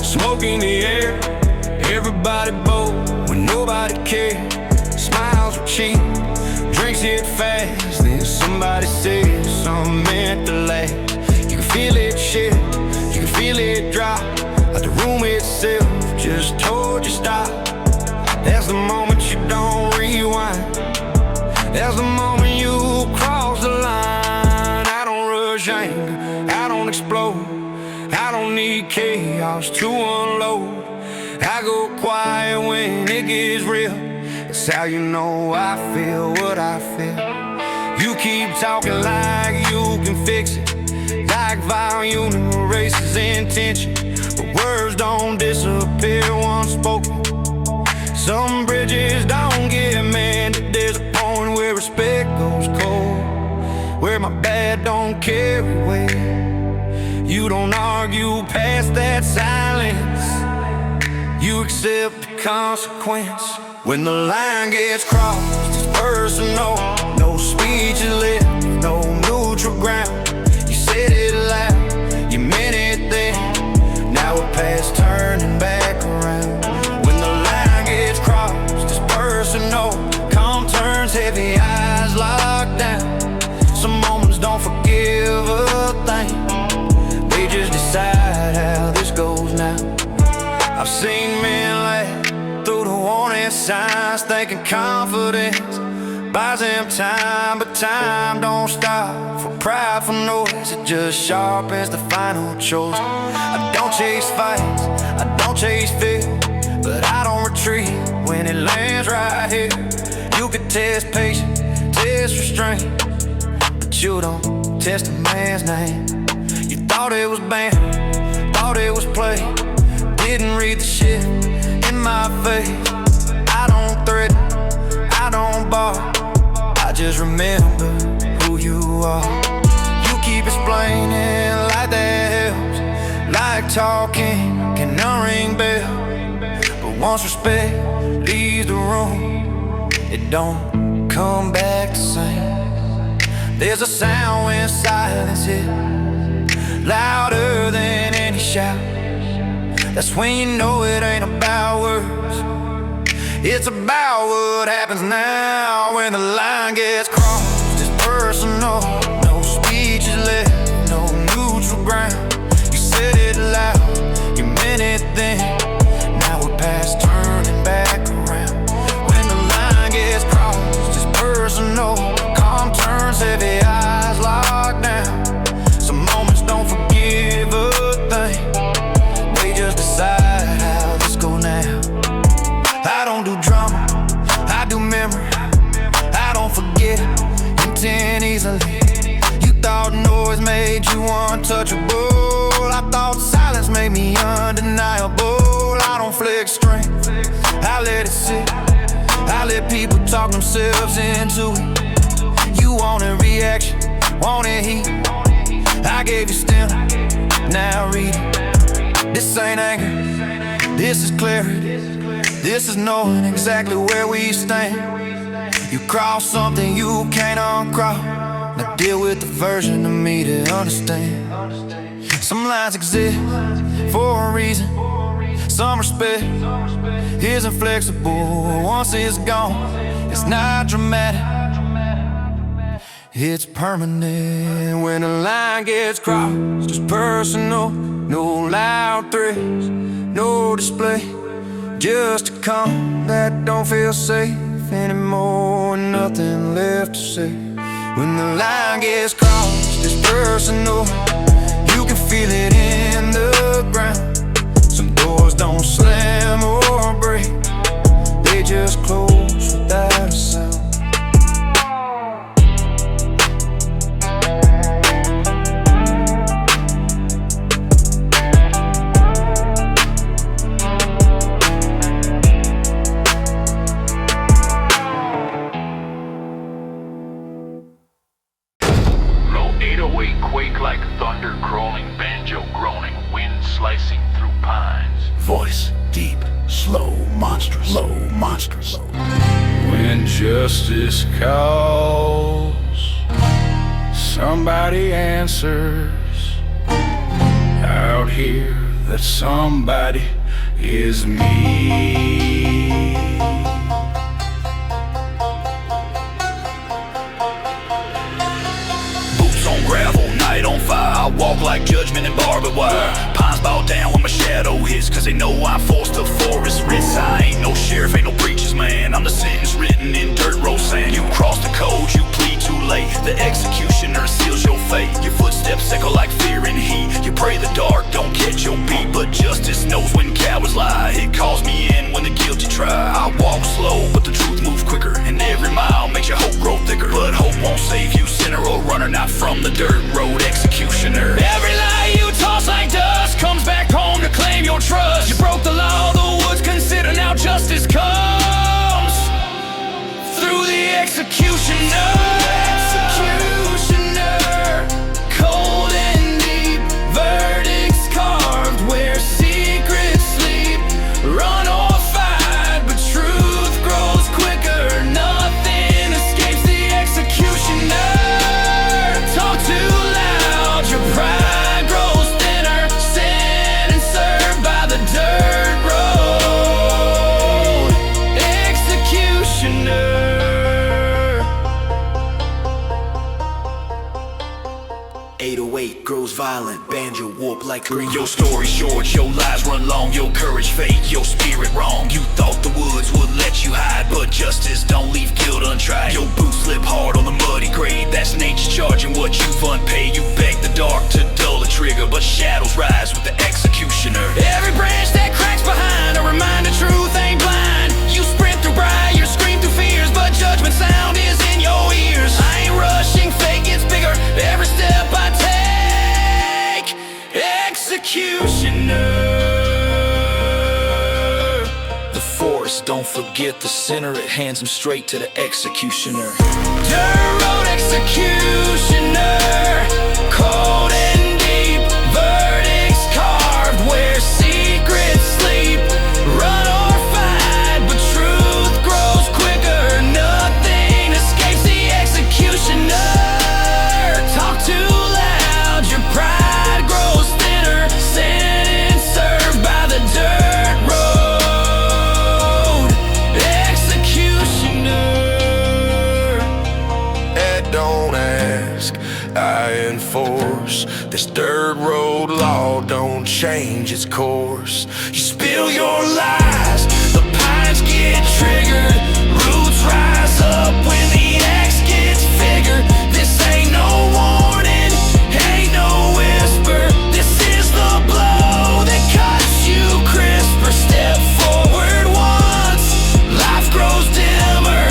Smoke in the air, everybody bold when nobody cares. Smiles were cheap, drinks hit fast. Then somebody said something meant to last. You can feel it shift, you can feel it drop. Like the room itself just told you stop. That's the moment you don't rewind. That's the moment you cross the line. I don't rush anger, I don't explode. I don't need chaos to unload. I go quiet when it gets real. That's how you know I feel what I feel. You keep talking like you can fix it, like volume erases intention. But words don't disappear once spoken. Some bridges don't get mended. There's a point where respect goes cold, where my bad don't carry weight. You don't argue past that silence, you accept the consequence. When the line gets crossed, it's personal. No speech is left, no neutral ground. You said it loud, you meant it then. Now we're past turning back around. When the line gets crossed, it's personal. Calm turns heavy, eyes locked down. Some moments don't forgive a thing, they just decide how this goes now. I've seen men laugh through the warning signs, thinking confidence buys them time. But time don't stop for prideful noise, it just sharpens the final choice. I don't chase fights, I don't chase fear, but I don't retreat when it lands right here. You could test patience, test restraint, but you don't test a man's name. You thought it was banned, thought it was play, didn't read the shit in my face. I don't threaten, I don't bark, I just remember who you are. You keep explaining like that helps, like talking can unring bell. But once respect leaves the room, it don't come back the same. There's a sound when silence hits, louder than any shout. That's when you know it ain't about words, it's about what happens now. When the line gets crossed, it's personal. No speech is left, no neutral ground. You said it loud, you meant it then. Now we're past turning back around. When the line gets crossed, it's personal. Calm turns heavy, eyes locked down. Some moments don't forgive a thing, they just decide how this go now. I don't do drama, I do memory. I don't forget intent easily. You thought noise made you untouchable, I thought silence made me undeniable. I don't flex strength, I let it sit, I let people talk themselves into it. You wanted reaction, wanted heat, I gave you stem, now read it. This ain't anger, this is clarity. This is knowing exactly where we stand. You cross something you can't uncross. Now deal with the version of me that understand. Some lines exist for a reason, some respect isn't flexible. Once it's gone, it's not dramatic, it's permanent. When the line gets crossed, it's personal. No loud threats, no display, just a calm that don't feel safe anymore. Nothing left to say. When the line gets crossed, it's personal. You can feel it in the ground. Some doors don't slam or break, they just close without a sound. Quake like thunder, crawling, banjo groaning, wind slicing through pines. Voice deep, slow, monstrous, low, monstrous. When justice calls, somebody answers. Out here that somebody is me. Boots on gravel, night on fire, I walk like judgment and barbed wire. Pines bow down when my shadow hits, cause they know I'm forced to forest risks. I ain't no sheriff, ain't no preacher's man, I'm the sentence written in dirt road sand. You cross the code, you plead too late, the executioner seals your fate. Your footsteps echo like fear and heat, you pray the dark don't catch your beat. But justice knows when cowards lie, it calls me in when the guilty try. I walk slow, but the truth moves quicker, and every mile makes your hope grow thicker. But hope won't save you, sinner or runner, not from the dirt road executioner. Every lie you toss like dust comes back home to claim your trust. You broke the law, the woods consider, now justice comes through the executioner. Cold and deep, verdicts carved where secrets sleep. Run or fight, but truth grows quicker. Nothing escapes the executioner. Talk too loud, your pride grows thinner. Sin and served by the dirt road executioner. 808 grows violent, banjo warp like green. Your story short, your lies run long, your courage fake, your spirit wrong. You thought the woods would let you hide, but justice don't leave guilt untried. Your boots slip hard on the muddy grade, that's nature charging what you've unpaid. You beg the dark to dull the trigger, but shadows rise with the executioner. Every branch that cracks behind a reminder truth ain't blind. You sprint through briars, scream through fears, but judgment sound is in your ears. I ain't rushing, fate gets bigger every step I take. Executioner. The forest, don't forget the sinner, it hands him straight to the executioner. Dirt road executioner. Cold and deep, verdicts carved where secrets sleep. Run or fight, but truth grows quicker. Nothing escapes the executioner. Talk too loud, your pride grows thinner. Sentence served by the dirt road executioner. Don't ask, I enforce. This dirt road law don't change its course. You spill your lies, the pines get triggered. Roots rise up when the axe gets bigger. This ain't no warning, ain't no whisper. This is the blow that cuts you crisper. Step forward once, life grows dimmer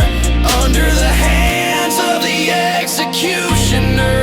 under the hands of the executioner.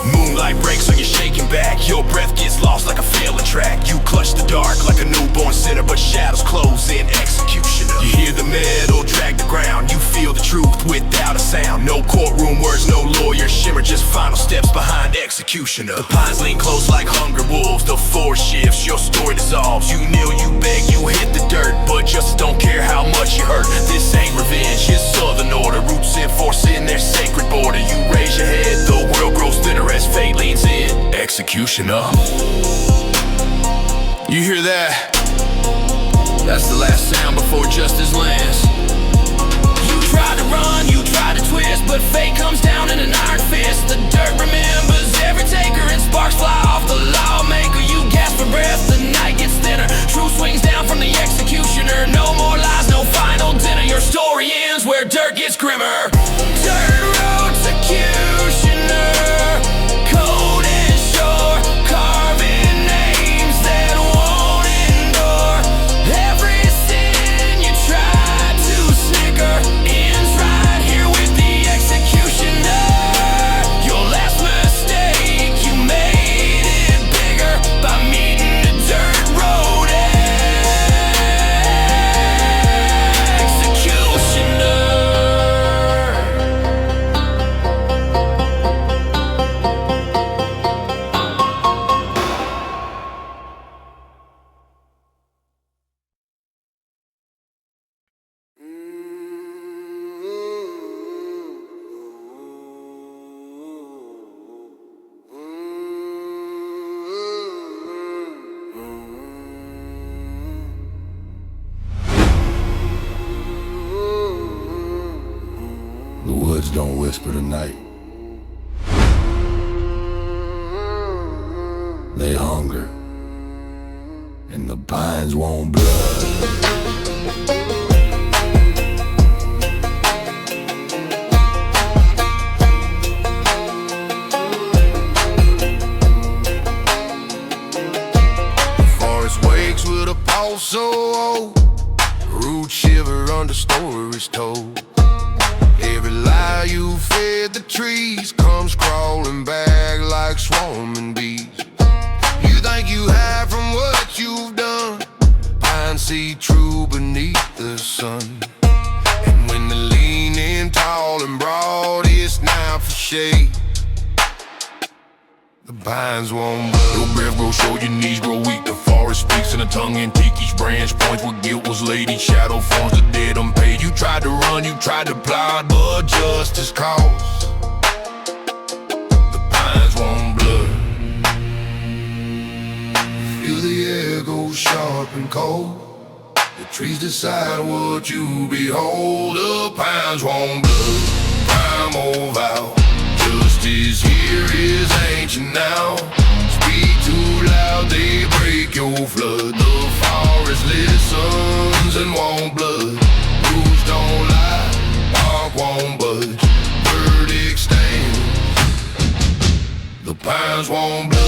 Moonlight breaks on you shaking back, your breath gets lost like a failing track. You clutch the dark like a newborn sinner, but shadows close in executioner. You hear the metal drag the ground, you feel the truth without a sound. No courtroom words, no lawyer shimmer, just final steps behind executioner. The pines lean close like hungry wolves, the force shifts, your story dissolves. You kneel, you beg, you hit the dirt, but just don't care how much you hurt. This ain't revenge, it's southern order, roots enforcing their sacred border. You raise your head, the world grows thinner as fate leans in. Executioner. You hear that? That's the last sound before justice lands. You tried to run, you tried to twist, but fate comes down in an iron fist. The dirt remembers every taker and sparks fly off the lawmaker. You gasp for breath, the night gets thinner. Truth swings down from the executioner. No more lies, no final dinner. Your story ends where dirt gets grimmer. Dirt road executioner. Cold and sure, carving names that won't endure. Every sin you try to snicker ends right here with the executioner. Your last mistake you made whisper tonight. They hunger, and the pines want blood. With a pulse so old, root shiver under stories told. Every lie you fed the trees comes crawling back like swarming bees. You think you hide from what you've done, pines see true beneath the sun. And when they're leaning tall and broad, it's now for shade. The pines won't blood. Your breath grows short, your knees grow weak. The forest speaks in a tongue-in-cheek. Each branch points where guilt was laid. Each shadow forms the dead unpaid. You tried to run, you tried to plot, but justice calls. The pines want blood. Feel the air go sharp and cold. The trees decide what you behold. The pines want blood. Primal vow. Justice here is ancient now. Speak too loud, they break your flood. The forest listens and won't blood. Rules don't lie, bark won't budge. Verdict stands. The pines won't blood.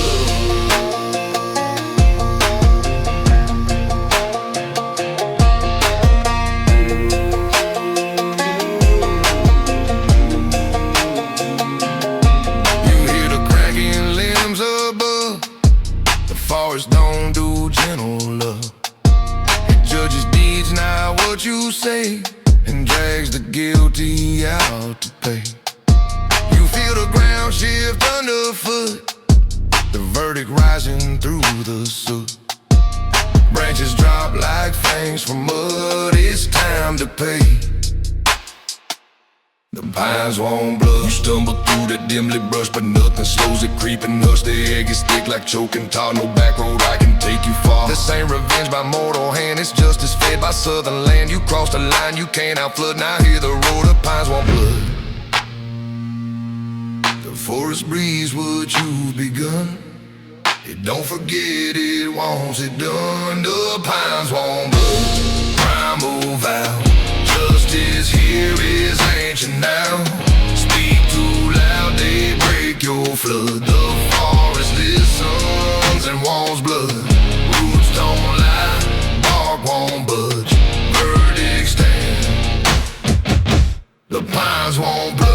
Forest don't do gentle love. It judges deeds, not what you say, and drags the guilty out to pay. You feel the ground shift underfoot, the verdict rising through the soot. Branches drop like fangs from mud, it's time to pay. The pines won't blood. You stumble through the dimly brush, but nothing slows it creeping. Hush, the egg is thick like choking tar. No back road I can take you far. This ain't revenge by mortal hand, it's justice fed by southern land. You cross the line, you can't outflood. Now hear the roar, the pines want blood. The forest breathes what you've begun. It don't forget, it wants it done. The pines want blood. Primal vow. Justice here is ancient now. Speak too loud, they break your flood. The forest listens and wants blood. Roots don't lie, bark won't budge. Verdict stand. The pines want blood.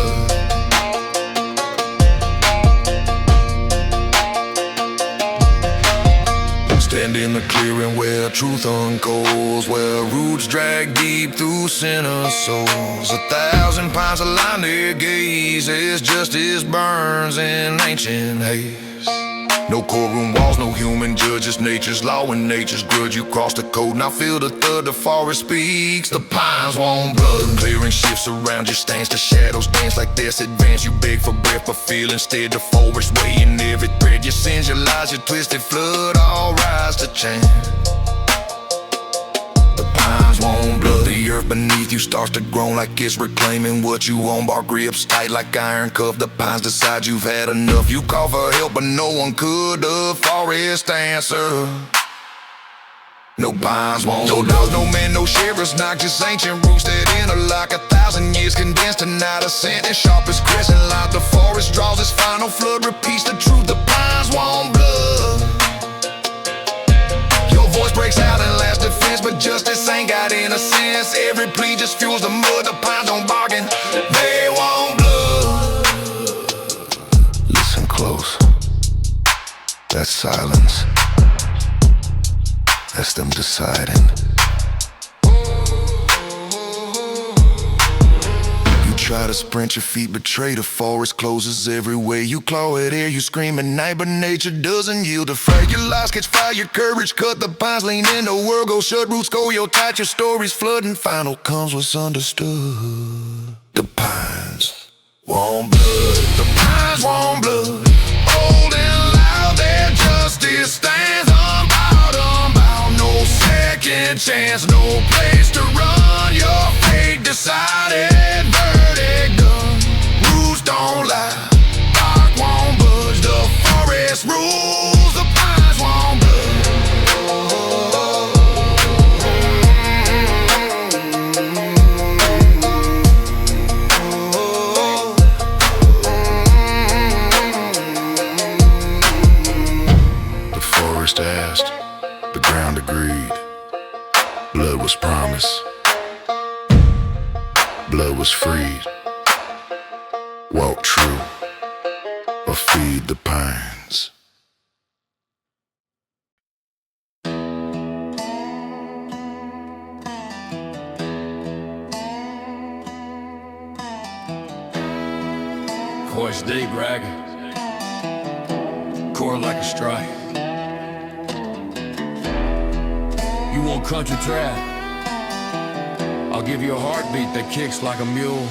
Stand in the clearing where truth unfolds, where roots drag deep through sinner souls. 1,000 pines align their gaze as justice burns in ancient haze. No courtroom walls, no human judges, nature's law and nature's grudge. You cross the code, now feel the thud, the forest speaks. The pines want blood. Clearing shifts around you, stands the shadows dance like this advance. You beg for breath, but feel instead the forest weighing every thread. Your sins, your lies, your twisted flood, all rise to chant. The pines want blood. The earth beneath you starts to groan like it's reclaiming what you own. Bark grips tight like iron cuff. The pines decide you've had enough. You call for help, but no one could. The forest answer. No pines won't. No dogs, no men, no sheriffs knock. Just ancient roots that interlock. 1,000 years condensed tonight. A sentence sharp as crescent light. The forest draws its final flood. Repeats the truth. The pines want blood. Your voice breaks out in last defense, but justice ain't got innocence. Every plea just fuels the mud. The pines don't bargain. They want blood. Listen close. That silence, that's them deciding. You try to sprint, your feet betray. The forest closes every way. You claw at air, you scream at night, but nature doesn't yield a fight. Your lies catch fire, your courage cut. The pines lean in, the world goes shut. Roots go your tight, your stories flood, and final comes what's understood. The pines want blood. The pines want blood. Old and loud, their justice stands unbowed, unbound. No second chance, no place to run. Your fate decided, verdict done. forest asked, the ground agreed. Blood was promised, blood was freed. Walk true, or feed the pines. Voice deep, ragged, chord like a strike. You want country trap? I'll give you a heartbeat that kicks like a mule.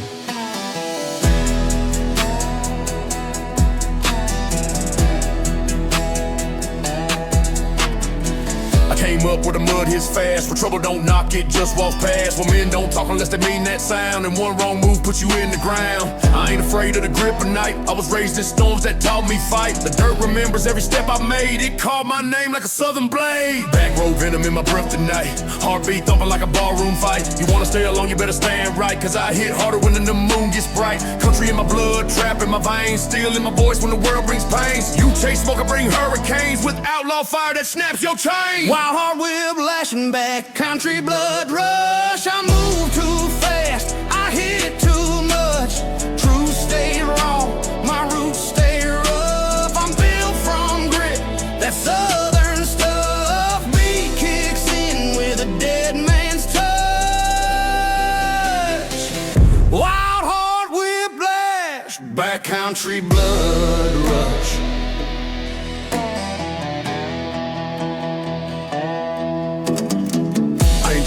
Came up where the mud hits fast. For trouble don't knock it, just walk past. Well, men don't talk unless they mean that sound, and one wrong move puts you in the ground. I ain't afraid of the grip of night. I was raised in storms that taught me fight. The dirt remembers every step I made. It called my name like a southern blade. Back road venom in my breath tonight. Heartbeat thumping like a ballroom fight. You wanna stay along, you better stand right, cause I hit harder when the moon gets bright. Country in my blood, trap in my veins, steel in my voice when the world brings pains. You chase smoke, I bring hurricanes with outlaw fire that snaps your chain. Wild heart whip lashing back, country blood rush. I move too fast, I hit too much. Truth stay raw, my roots stay rough. I'm built from grit, that southern stuff. Beat kicks in with a dead man's touch. Wild heart whiplash, backcountry blood rush.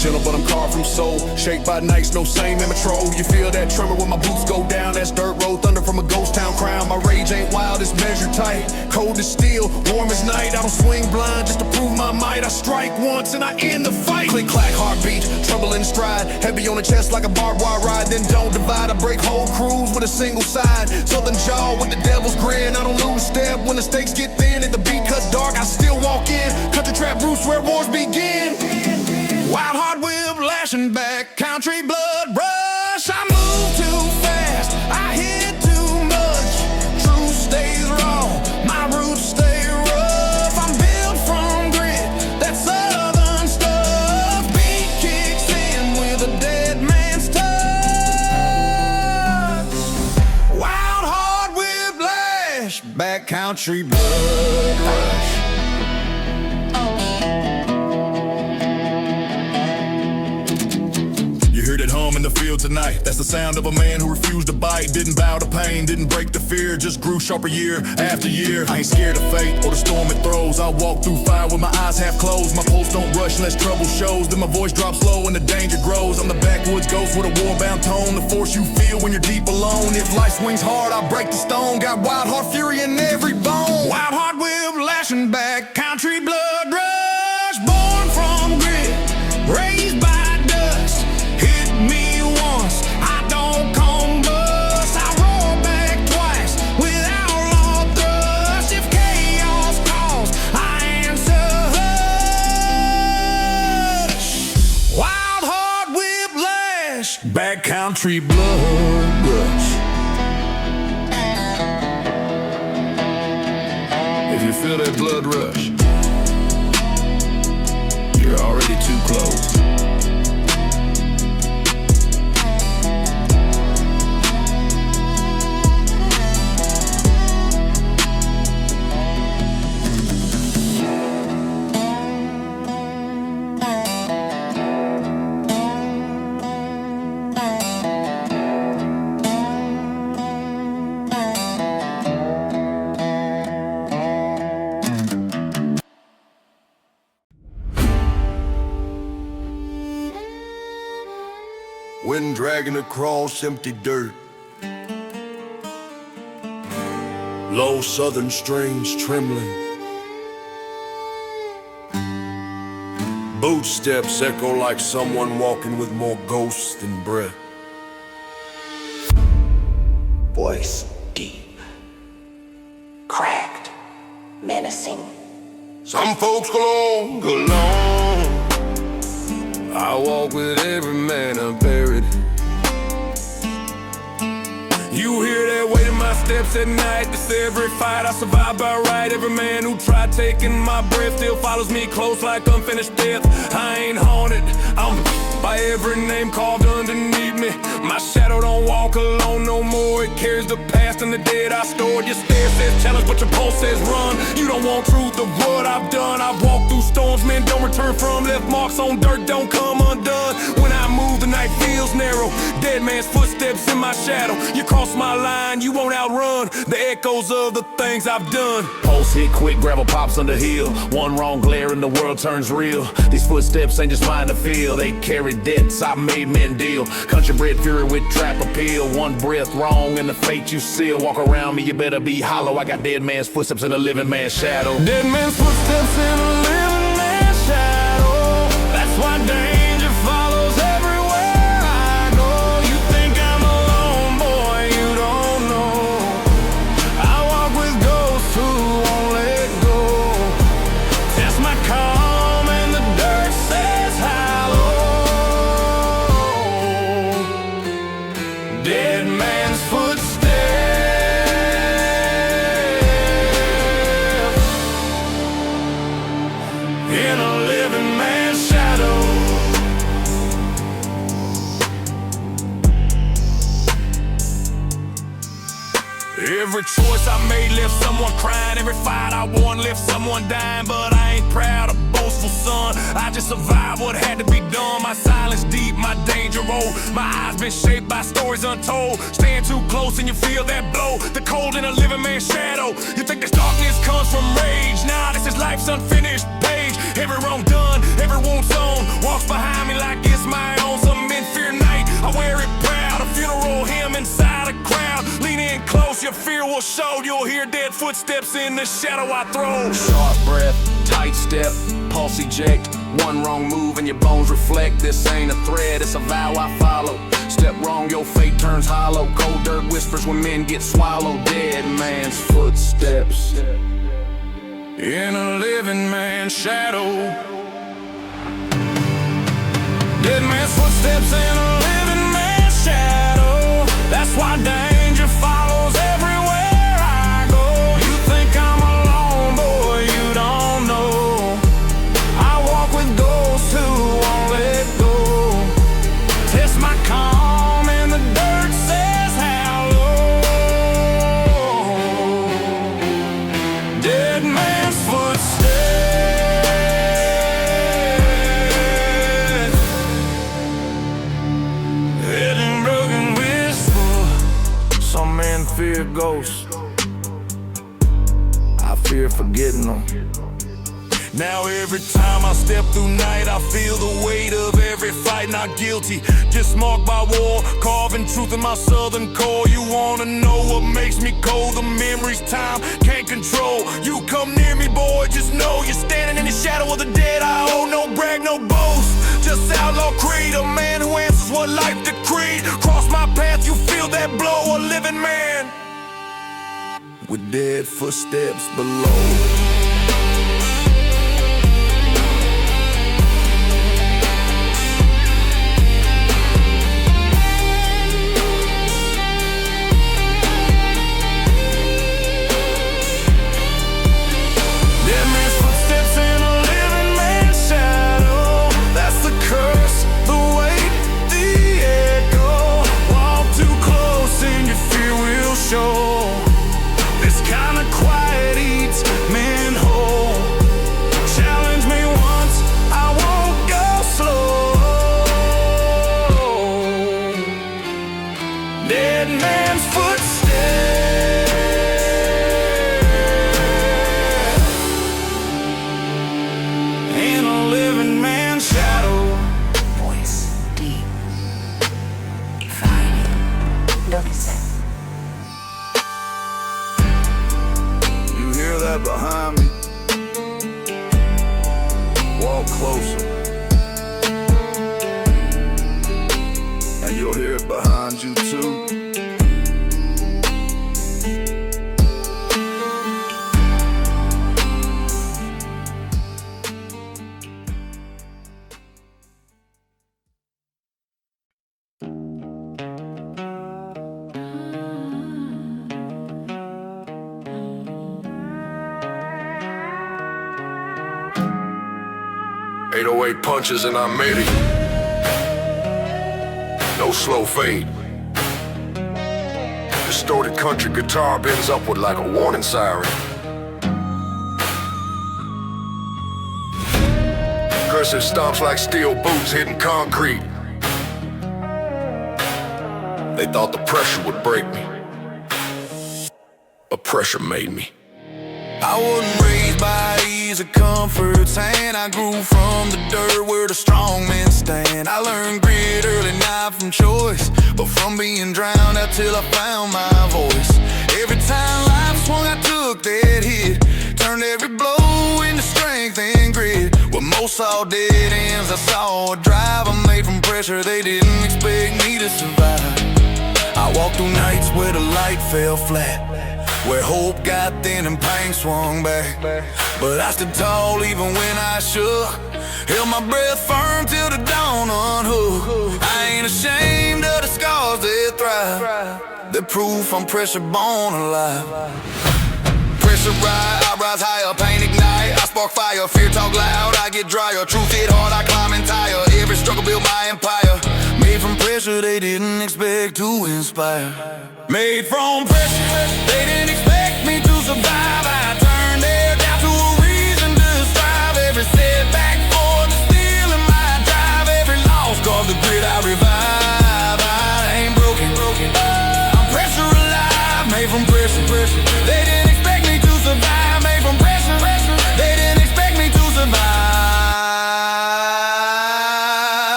Gentle, but I'm carved from soul. Shaped by nights, no same intro. You feel that tremor when my boots go down. That's dirt road thunder from a ghost town crown. My rage ain't wild, it's measured tight. Cold as steel, warm as night. I don't swing blind just to prove my might. I strike once and I end the fight. Click, clack, heartbeat, trouble in stride. Heavy on the chest like a barbed wire ride. Then don't divide, I break whole crews with a single side. Southern jaw with the devil's grin. I don't lose step when the stakes get thin and the beat cuts dark. I still walk in. Country trap roots where wars begin. Wild heart whip lashing back, country blood rush. I move too fast, I hit too much. Truth stays raw, my roots stay rough. I'm built from grit, that southern stuff. Beat kicks in with a dead man's touch. Wild heart whiplash, back country blood rush. In the field tonight, that's the sound of a man who refused to bite. Didn't bow to pain, didn't break the fear, just grew sharper year after year. I ain't scared of fate or the storm it throws. I walk through fire with my eyes half closed. My pulse don't rush unless trouble shows. Then my voice drops low and the danger grows. I'm the backwoods ghost with a war-bound tone, the force you feel when you're deep alone. If life swings hard, I break the stone. Got wild heart fury in every bone. Wild heart whip lashing back, country blood rush. Born from grit, raised by dust. Hit me once, I don't combust. I roar back twice with outlaw thrust. If chaos calls, I answer hush. Wild heart whiplash, backcountry blood rush. If you feel that blood rush, you're already too close. Wind dragging across empty dirt. Low southern strings trembling. Boot steps echo like someone walking with more ghosts than breath. Voice deep, cracked, menacing. Some folks go long, go long. I walk with every man I'm buried. You hear that weight in my steps nights at night, this every fight I survive by right. Every man who tried taking my breath still follows me close like unfinished death. I ain't haunted, I'm by every name carved underneath me. My shadow don't walk alone no more. It carries the past and the dead I stored. Your stare says challenge, but your pulse says run. You don't want truth of what I've done. I've walked through storms men don't return from. Left marks on dirt don't come undone. When I move the night feels narrow. Dead man's footsteps in my shadow. You cross my line, you won't outrun the echoes of the things I've done. Pulse hit quick, gravel pops under hill. One wrong glare and the world turns real. These footsteps ain't just mine to feel. They carry debts, I made men deal. Country bred fury with trap appeal. One breath wrong and the fate you seal. Walk around me, you better be hollow. I got dead man's footsteps in a living man's shadow. Dead man's footsteps in a living man's shadow. That's why danger follows everywhere I go. You think I'm alone, boy, you don't know. I walk with ghosts who won't let go. Test my calm and the dirt says hollow. Dead man's footsteps in a living man's shadow. Every choice I made left someone crying. Every fight I won left someone dying. But I ain't proud of boastful son. I just survived what had to be done. My silence deep, my danger old. My eyes been shaped by stories untold. Staying too close and you feel that blow. The cold in a living man's shadow. You think this darkness comes from rage? Nah, this is life's unfinished page. Every wrong done, every wound sewn, walks behind me like it's my own. Some men fear night, I wear it proud. A funeral hymn inside a crowd. Lean in close, your fear will show. You'll hear dead footsteps in the shadow I throw. Sharp breath, tight step, pulse eject. One wrong move and your bones reflect. This ain't a thread, it's a vow I follow. Step wrong, your fate turns hollow. Cold dirt whispers when men get swallowed. Dead man's footsteps in a living man's shadow. Dead man's footsteps in a living man's shadow. That's why danger follows everywhere I go. You think I'm alone, boy, you don't know. I walk with ghosts who won't let go. Test my calm and the dirt says hollow. Dead man's footsteps hidden broken whisper. Some men fear ghosts, I fear forgetting them. Now every time I step through night, I feel the weight of every fight. Not guilty, just marked by war, carving truth in my southern core. You wanna know what makes me cold? The memories time can't control. You come near me, boy, just know you're standing in the shadow of the dead. I owe no brag, no boast, just outlaw creed. A man who answers what life decreed. Cross my path, you feel that blow. A living man with dead footsteps below. This kind of quiet eats men whole. Challenge me once, I won't go slow. Dead man's footsteps in a living man's shadow. Voice deep, defining, noticing. That behind me, walk closer, and you'll hear it behind you too. 808 punches and I made it. No slow fade. Distorted country guitar bends upward like a warning siren. Aggressive stomps like steel boots hitting concrete. They thought the pressure would break me, but pressure made me. I wasn't raised by easy comforts, and I grew from the dirt where the strong men stand. I learned grit early, not from choice, but from being drowned out till I found my voice. Every time life swung, I took that hit, turned every blow into strength and grit. When most saw dead ends, I saw a drive I made from pressure they didn't expect me to survive. I walked through nights where the light fell flat, where hope got thin and pain swung back. But I stood tall even when I shook, held my breath firm till the dawn unhooked. I ain't ashamed of the scars that thrive, the proof I'm pressure born alive. Pressure rise, I rise higher, pain ignite, I spark fire, fear talk loud, I get drier, truth hit hard, I climb and tire, every struggle built my empire. Made from pressure they didn't expect to inspire. Made from pressure, they didn't expect me to survive. I turned their doubt to a reason to strive. Every setback for the steel in my drive, every loss caused the grit I revive. I ain't broken, I'm pressure alive. Made from pressure, they didn't expect me to survive. Made from pressure, they didn't expect me to survive.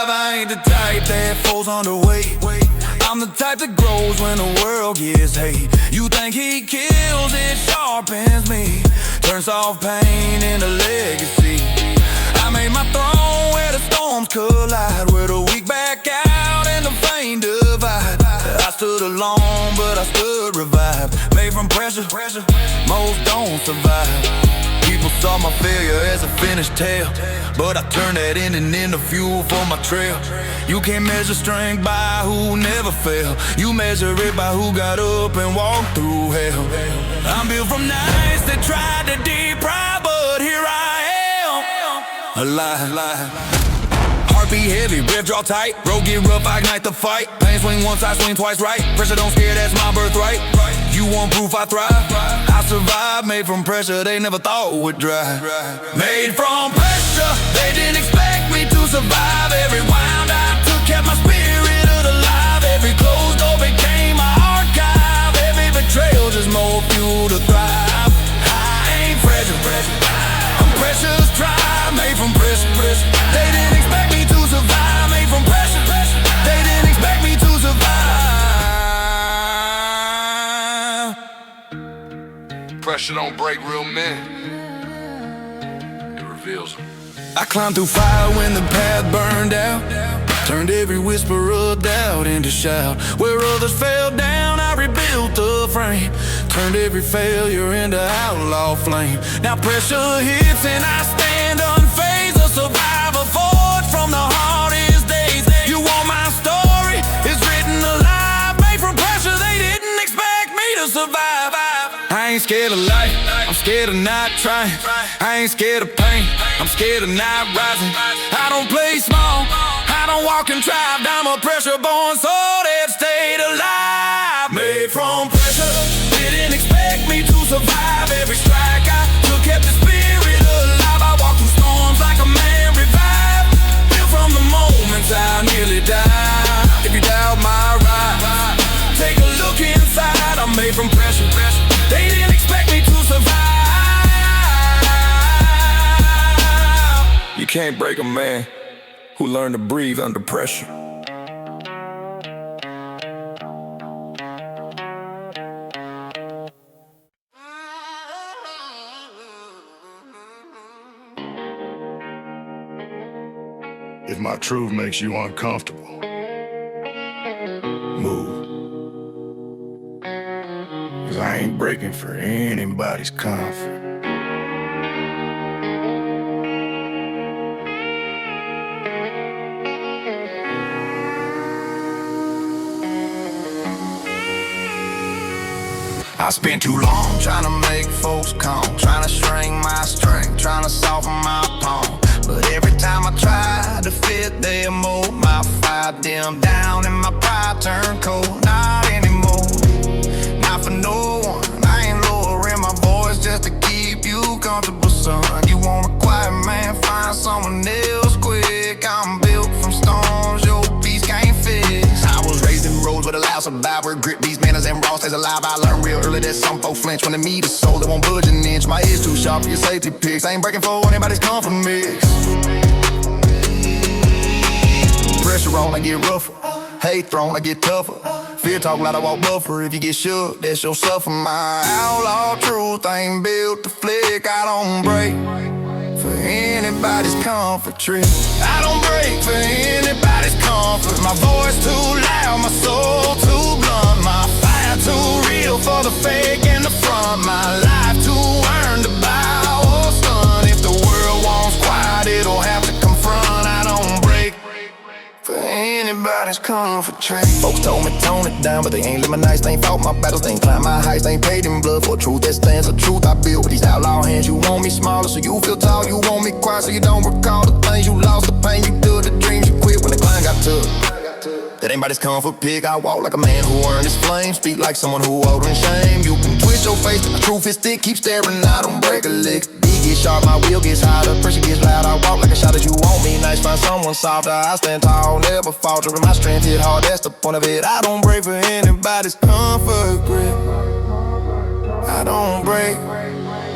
I ain't the type that falls underweight, I'm the type that grows when the world gets hate. You think he kills, it sharpens me, turns soft pain into legacy. I made my throne where the storms collide, where the weak back out and the faint divide. I stood alone, but I stood revived. Made from pressure, most don't survive. People saw my failure as a finished tale, but I turned that ending into fuel for my trail. You can't measure strength by who never failed, you measure it by who got up and walked through hell. I'm built from nights that tried to deprive, but here I am, alive. Heartbeat heavy, breath draw tight, road get rough, I ignite the fight. Pain swing once, I swing twice right, pressure don't scare, that's my birthright. You want proof I thrive, I survive. Made from pressure they never thought would dry. Made from pressure, they didn't expect me to survive. Every wound I took kept my spirit alive. Every closed door became my archive. Every betrayal just more fuel to thrive. I ain't fragile, I'm pressure's tribe. Made from pressure, they didn't expect me to survive. Made from pressure, they didn't expect me to survive. Pressure don't break real men, it reveals them. I climbed through fire when the path burned out, turned every whisper of doubt into shout. Where others fell down, I rebuilt the frame, turned every failure into outlaw flame. Now pressure hits and I stand unfazed, a survivor forged from the hardest days. You want my story? It's written alive. Made from pressure, they didn't expect me to survive. I ain't scared of life, I'm scared of not trying. I ain't scared of pain, I'm scared of not rising. I don't play small, I don't walk and drive. I'm a pressure born soul that stayed alive. Made from pressure, they didn't expect me to survive. Every strike I took kept the spirit alive. I walk through storms like a man revived, built from the moments I nearly died. If you doubt my ride, take a look inside. I'm made from pressure, they didn't expect me to survive. You can't break a man who learned to breathe under pressure. If my truth makes you uncomfortable, move. 'Cause I ain't breaking for anybody's comfort. I spent too long trying to make folks calm, trying to string my string, trying to soften my palm. But every time I demo. My fire dim down and my pride turned cold. Not anymore, not for no one. I ain't lowering my voice just to keep you comfortable, son. You want a quiet man, find someone else quick. I'm built from stones, your peace can't fix. I was raised in roads with a loud survivor, grip these manners and raw stays alive. I learned real early that some folk flinch when they meet a soul that won't budge an inch. My ears too sharp for your safety picks. I ain't breaking for anybody's comfort mix. Pressure on, I get rougher. Hate thrown, I get tougher. Fear talk loud, I walk buffer. If you get shook, that's your suffer. My outlaw truth ain't built to flick. I don't break for anybody's comfort trick. I don't break for anybody's comfort. My voice too loud, my soul too blunt. My fire too real for the fake and the front. My life too earned to buy or stun. If the world wants quiet, it'll have to confront. I don't break for anybody's comfort trick. Folks told me tone it down, but they ain't live my nights. They ain't fought my battles, they ain't climbed my heights. They ain't paid in blood for truth that stands. The truth I build with these outlaw hands. You want me smaller so you feel tall. You want me quiet so you don't recall the things you lost, the pain you do, the dreams you quit when the climb got tough. That ain't anybody's comfort pick. I walk like a man who earned his flame. Speak like someone who older in shame. You can twist your face, the truth is thick. Keep staring, I don't break a lick. Get sharp, my wheel gets hotter, pressure gets loud. I walk like a shot that you want me nice, find someone softer. I stand tall, never falter, and my strength hit hard, that's the point of it. I don't break for anybody's comfort grip. I don't break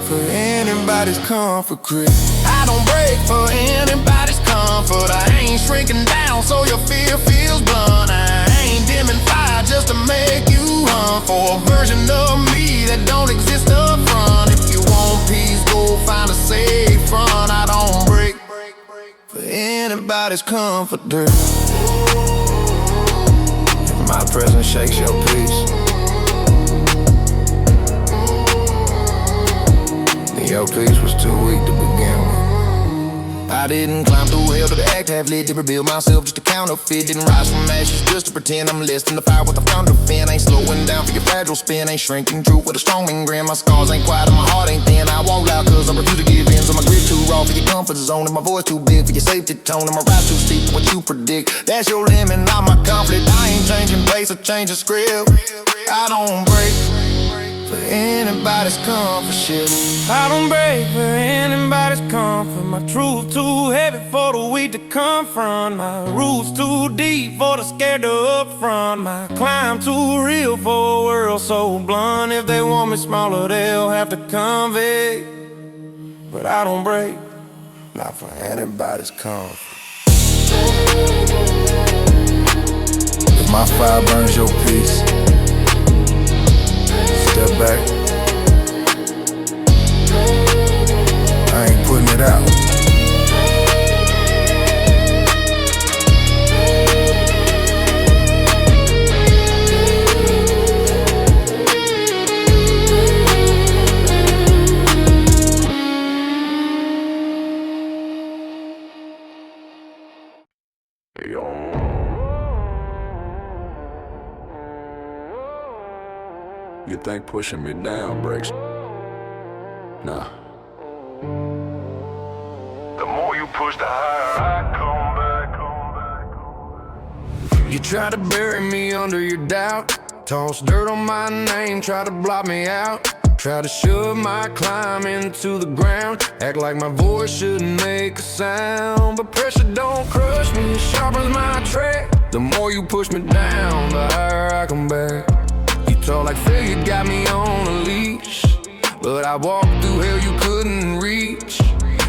for anybody's comfort grip. I don't break for anybody's comfort. I ain't shrinking down so your fear feels blunt. I ain't dimming fire just to make you run for a version of me that don't exist up front. If you want peace, go find a safe front. I don't break for anybody's comfort. If my presence shakes your peace, then your peace was too weak to begin with. I didn't climb through hell to the act half lit to reveal myself just to counterfeit. Didn't rise from ashes just to pretend I'm less than the fire with the founder fin. Ain't slowing down for your fragile spin. Ain't shrinking truth with a strong man grin. My scars ain't quiet and my heart ain't thin. I walk loud cause I refuse to give in. So my grit too raw for your comfort zone, and my voice too big for your safety tone, and my rise too steep for what you predict. That's your limit, not my conflict. I ain't changing pace or changing script. I don't break for anybody's comfort shit. I don't break for anybody's comfort. My truth too heavy for the weak to confront. My roots too deep for the scared to upfront. My climb too real for a world so blunt. If they want me smaller, they'll have to convict. But I don't break, not for anybody's comfort. If my fire burns your peace, step back. I ain't putting it out. You think pushing me down breaks? Nah. The more you push, the higher I come back. You try to bury me under your doubt, toss dirt on my name, try to block me out, try to shove my climb into the ground, act like my voice shouldn't make a sound. But pressure don't crush me, it sharpens my track. The more you push me down, the higher I come back. You talk like failure got me on a leash, but I walked through hell you couldn't reach.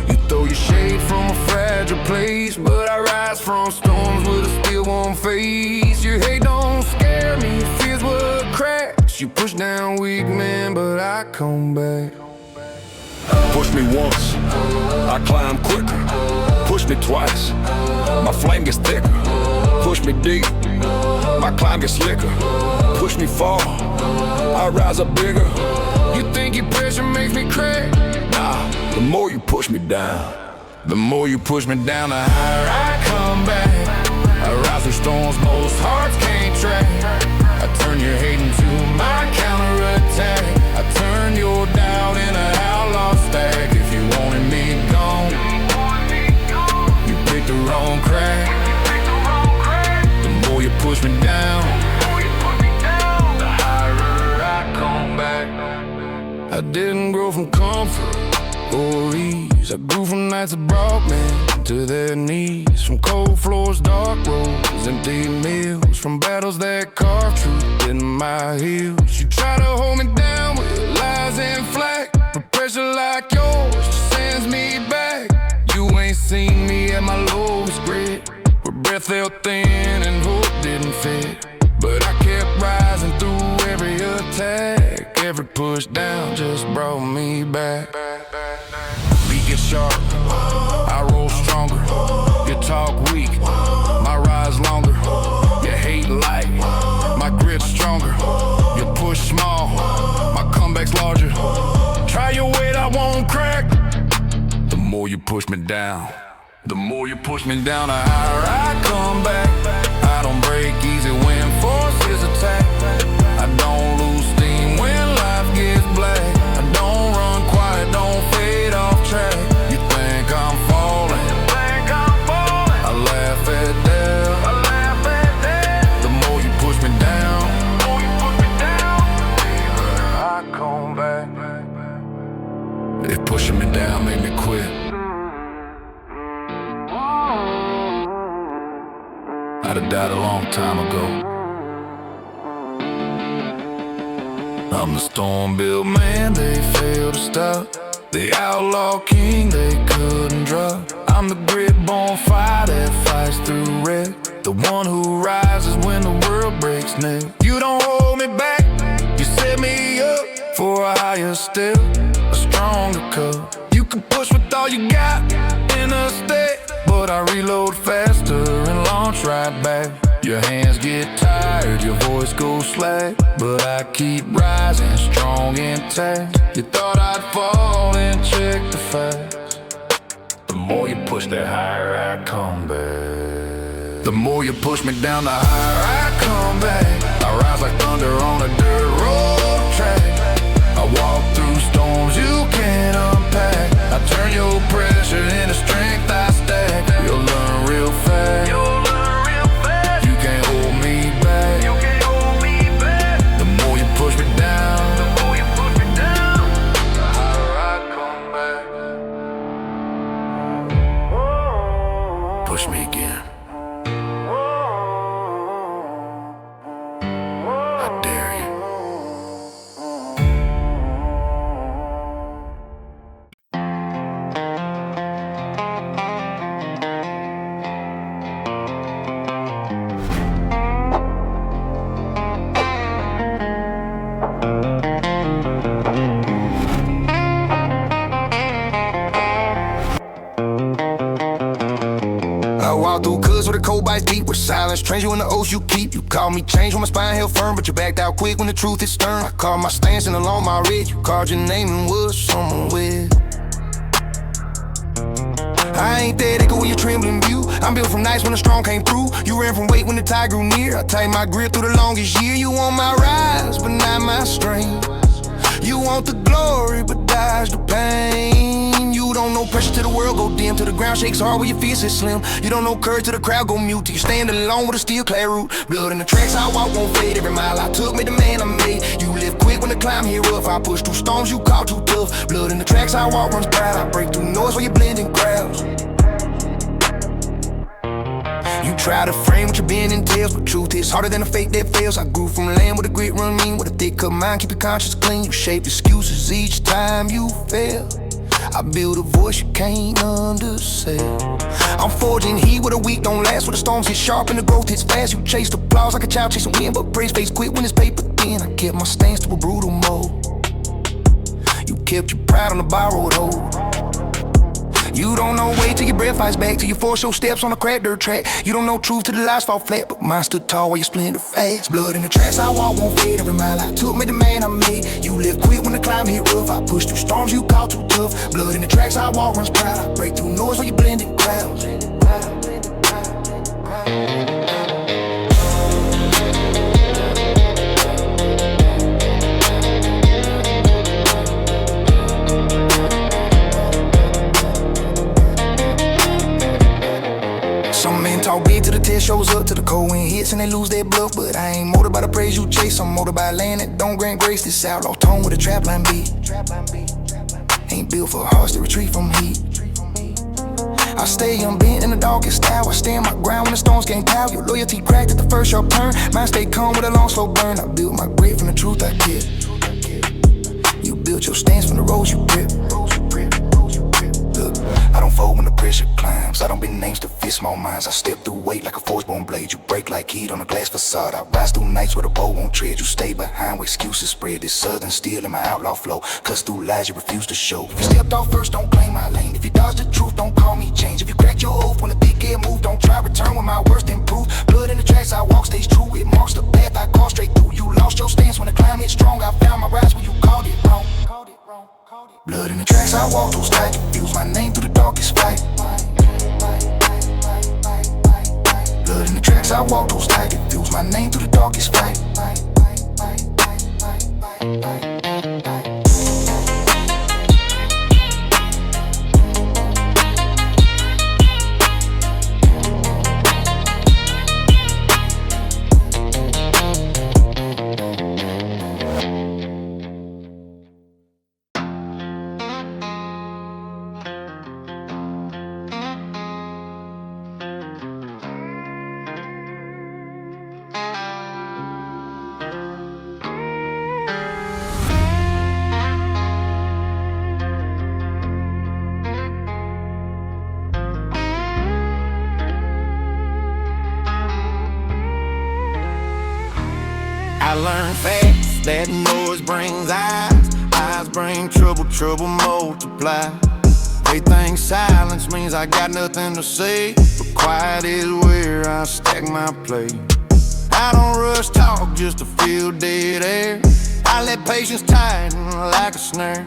You throw your shade from a fragile place, but I rise from storms with a still warm face. Your hate don't scare me, fears what cracks. You push down weak men, but I come back. Push me once, I climb quicker. Push me twice, my flame gets thicker. Push me deep, my climb gets slicker. Push me far, I rise up bigger. You think your pressure makes me crack? Nah, the more you push me down, the more you push me down, the higher I come back. I rise through storms most hearts can't track. I turn your hate into my counterattack. I turn your doubt into outlaw stack. If you wanted me gone, you picked the wrong crack. I grew from nights that brought men to their knees, from cold floors, dark roads, empty meals, from battles that carved truth in my heels. You try to hold me down with lies and flack, but pressure like yours just sends me back. You ain't seen me at my lowest grade, where breath felt thin and hope didn't fit, but I kept rising through every attack. Every push down just brought me back. Beat gets sharp, I roll stronger. You talk weak, my rise longer. You hate light, my grit's stronger. You push small, my comeback's larger. Try your weight, I won't crack. The more you push me down, the more you push me down, the higher I come back. I don't break easy when forces attack. I don't lose steam when life gets black. I don't run quiet, don't fade off track. You think I'm falling, I laugh at that. The more you push me down, I come back. If pushing me down made me quit, I'd have died a long time ago. I'm the storm-built man they failed to stop, the outlaw king they couldn't drop. I'm the grit-born fire that fights through red, the one who rises when the world breaks neck. You don't hold me back, you set me up for a higher step, a stronger cup. You can push with all you got in a state, but I reload faster and launch right back. Your hands get tired, your voice goes slack, but I keep rising, strong intact. You thought I'd fall and check the facts. The more you push, the higher I come back. The more you push me down, the higher I come back. I rise like thunder on a dirt road track. I walk through storms you can't unpack. I turn your pressure into strength I stack. You'll learn real fast. You can't hold me back. The more you push me down, the higher I come back. Push me again. I dare you. I walk through cuz where the cold bites deep, where silence trains you in the oaths you keep. You called me change when my spine held firm, but you backed out quick when the truth is stern. I called my stance and along my red, you called your name and was someone with. I ain't that echo when you're trembling view. I'm built from nights when the storm came through. You ran from weight when the tide grew near. I tightened my grip through the longest year. You want my rise, but not my strength. You want the glory, but dodge the pain. You don't know pressure till the world go dim, till the ground shakes hard where your fists is slim. You don't know courage till the crowd go mute, till you stand alone with a steel clad root. Blood in the tracks I walk won't fade. Every mile I took made the man I made. You live quick when the climb here rough. I push through storms you call too tough. Blood in the tracks I walk runs proud. I break through noise where you blend in crowds. You try to frame what you're bending tails, but truth is harder than a fake that fails. I grew from land with a grit run mean, with a thick cut mind, keep your conscience clean. You shape excuses each time you fail. I build a voice you can't undersell. I'm forging heat where the weak don't last, where the storms hit sharp and the growth hits fast. You chase the applause like a child chasing wind, but praise fades quick when it's paper thin. I kept my stance to a brutal mode. You kept your pride on the borrowed hold. You don't know wait till your breath fights back, till you force your steps on a cracked dirt track. You don't know truth till the lies fall flat, but mine stood tall while you splinter fast. Blood in the tracks I walk won't fade. Every mile I took made the man I made. You live quick when the climb hit rough. I push through storms you call too tough. Blood in the tracks I walk runs proud. I break through noise where you blend in crowds. Some men talk big till the test shows up, till the cold wind hits and they lose their bluff. But I ain't molded by the praise you chase, I'm molded by land that don't grant grace. This outlaw tone with a trap line beat ain't built for hearts to retreat from heat. I stay unbent in the darkest hour. I stand my ground when the storms gain power. Your loyalty cracked at the first sharp turn. Mine stay calm with a long slow burn. I built my grit from the truth I give. You built your stance from the roads you grip. Look, I don't fold when the pressure climbs. I don't bend names to fit small minds. I step through weight like a force-born blade. You break like heat on a glass facade. I rise through nights where the bow won't tread. You stay behind where excuses spread. This southern steel in my outlaw flow. Cuts through lies you refuse to show. If you stepped off first, don't claim my lane. If you dodge the truth, don't call me change. If you crack your oath when the big air move, don't try return when my worst improve. Blood in the tracks I walk stays true. It marks the path I call straight through. You lost your stance when the climb hit strong. I found my rise when you called it wrong. Blood in the tracks I walk, those tight confuse my name through the darkest fight. Blood in the tracks I walk, those tight confuse my name through the darkest fight. I learned fast that noise brings eyes. Eyes bring trouble, trouble multiply. They think silence means I got nothing to say, but quiet is where I stack my play. I don't rush talk just to feel dead air. I let patience tighten like a snare.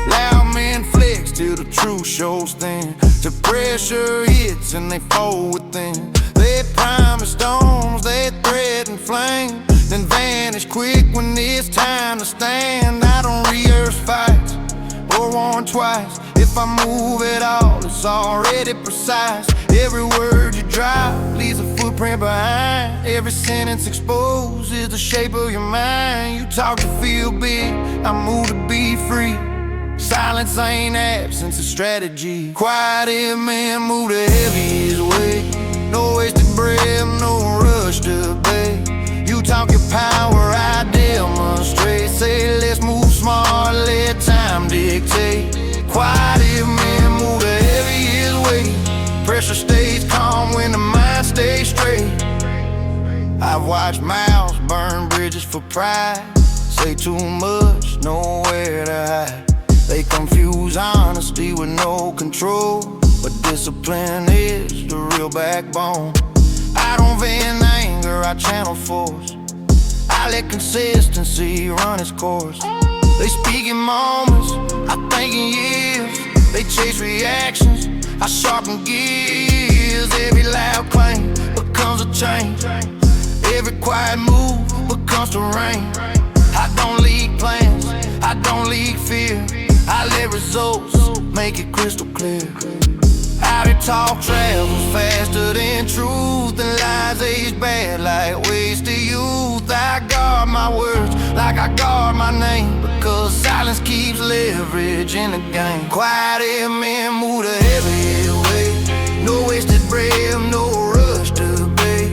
Loud men flex till the truth shows thin. Till pressure hits and they fall within. They promise storms, they threaten flame, then vanish quick when it's time to stand. I don't rehearse fights or warn twice. If I move at all, it's already precise. Every word you drop leaves a footprint behind. Every sentence exposes the shape of your mind. You talk to feel big, I move to be free. Silence ain't absence, it's strategy. Quiet men move the heaviest weight. No wasted breath, no rush to obey. You talk your power, I demonstrate. Say let's move smart, let time dictate. Quiet men move the heaviest weight. Pressure stays calm when the mind stays straight. I've watched mouths burn bridges for pride. Say too much, nowhere to hide. They confuse honesty with no control, but discipline is the real backbone. I don't vent anger, I channel force. I let consistency run its course. They speak in moments, I think in years. They chase reactions, I sharpen gears. Every loud claim becomes a change. Every quiet move becomes terrain. I don't leak plans, I don't leak fear. I let results make it crystal clear. How they talk travels faster than truth, and lies age bad like wasted youth. I guard my words like I guard my name, because silence keeps leverage in the game. Quiet men move the heavy weight. No wasted breath, no rush to obey.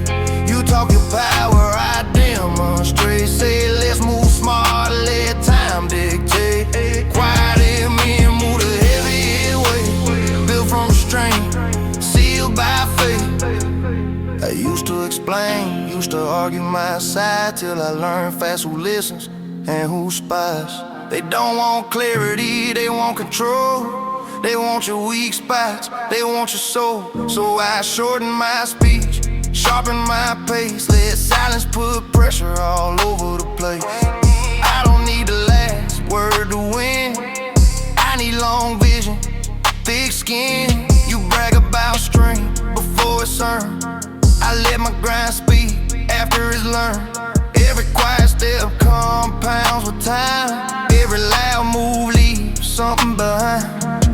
You talk your power, I demonstrate. Say let's move smart, let time dictate. Quiet men move the heavy weight. Built from restraint, sealed by faith. I used to explain, used to argue my side, till I learned fast who listens and who spies. They don't want clarity, they want control. They want your weak spots, they want your soul. So I shorten my speech, sharpen my pace. Let silence put pressure all over the place. I don't need the last word to win. I need long vision, thick skin. You brag about strength before it's earned. I let my grind speak after it's learned. Every quiet step compounds with time. Every loud move leaves something behind.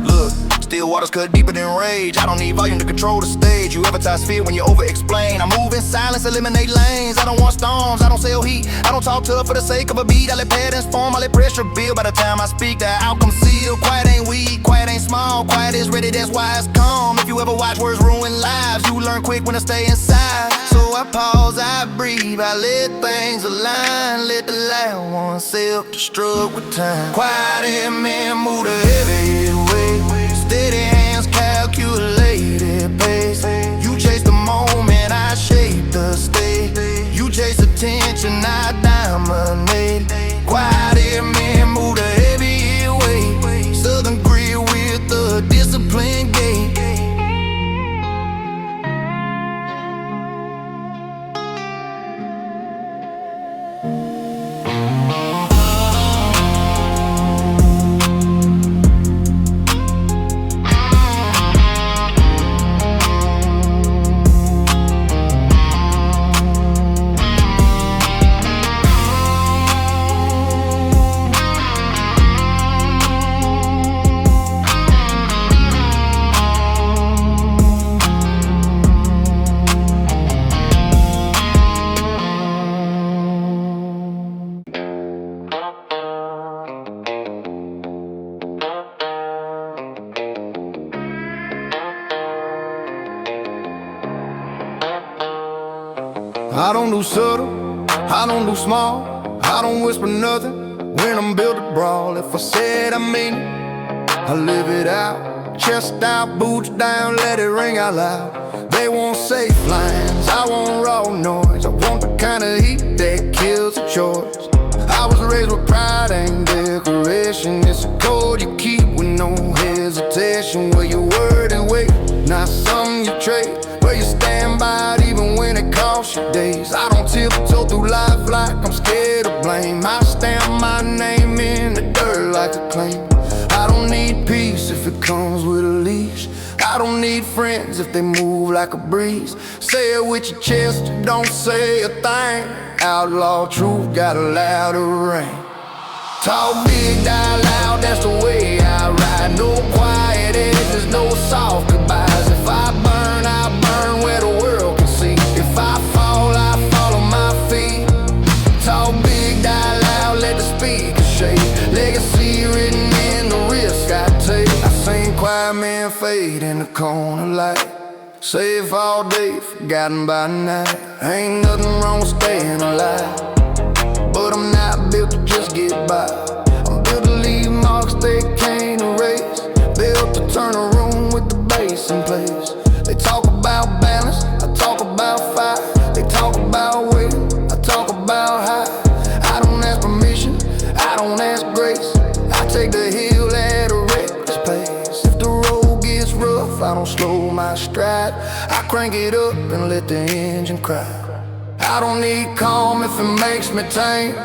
Look, still waters cut deeper than rage. I don't need volume to control the stage. You advertise fear when you over-explain. I move in silence, eliminate lanes. I don't want storms, I don't sell heat. I don't talk tough for the sake of a beat. I let patterns form, I let pressure build. By the time I speak, the outcome sealed. Quiet ain't weak, quiet ain't small. Quiet is ready, that's why it's calm. If you ever watch words ruin lives, you learn quick when to stay inside. So I pause, I breathe, I let things align. Let the loud one self-destruct with time. Quiet in me, move the heavy weight. Steady hands, calculated pace. You chase the moment, I shape the state. You chase attention, I dominate. Quiet in me, move the heavy weight. Southern grit with the discipline gate. I don't do subtle, I don't do small, I don't whisper nothing when I'm built to brawl. If I said I mean it, I live it out. Chest out, boots down, let it ring out loud. They want safe lines, I want raw noise. I want the kind of heat that kills the choice. I was raised with pride and decoration. It's a code you keep with no hesitation. Where your word is weight, not something you trade. Where you stand by it even when it costs you days. I don't tiptoe through life like I'm scared of blame. I stamp my name in the dirt like a claim. I don't need peace if it comes with a leash. I don't need friends if they move like a breeze. Say it with your chest, don't say a thing. Outlaw truth got a louder ring. Talk big, die loud, that's the way I ride. No quiet edges, no soft goodbyes. If I burn, I burn where the world can see. If I fall on my feet. Talk big, die loud, let the speakers shake. Legacy written in the risk I take. I seen quiet men fade in the corner light. Safe all day, forgotten by night. Ain't nothing wrong with staying alive, but I'm not built to just get by. I'm built to leave marks they can't erase. Built to turn a room with the bass in place. They talk about balance, I talk about fire. They talk about weight, I talk about high. I don't ask permission, I don't ask grace. I take the hill at a reckless pace. If the road gets rough, I don't slow my stride. I crank it up and let the engine cry. I don't need calm if it makes me tame.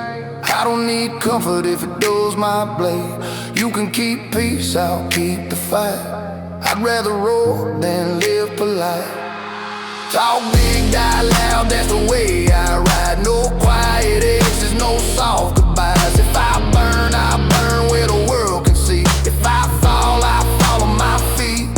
I don't need comfort if it dulls my blade. You can keep peace, I'll keep the fight. I'd rather roar than live polite. Talk big, die loud, that's the way I ride. No quiet exits, no soft goodbyes. If I burn where the world can see. If I fall on my feet.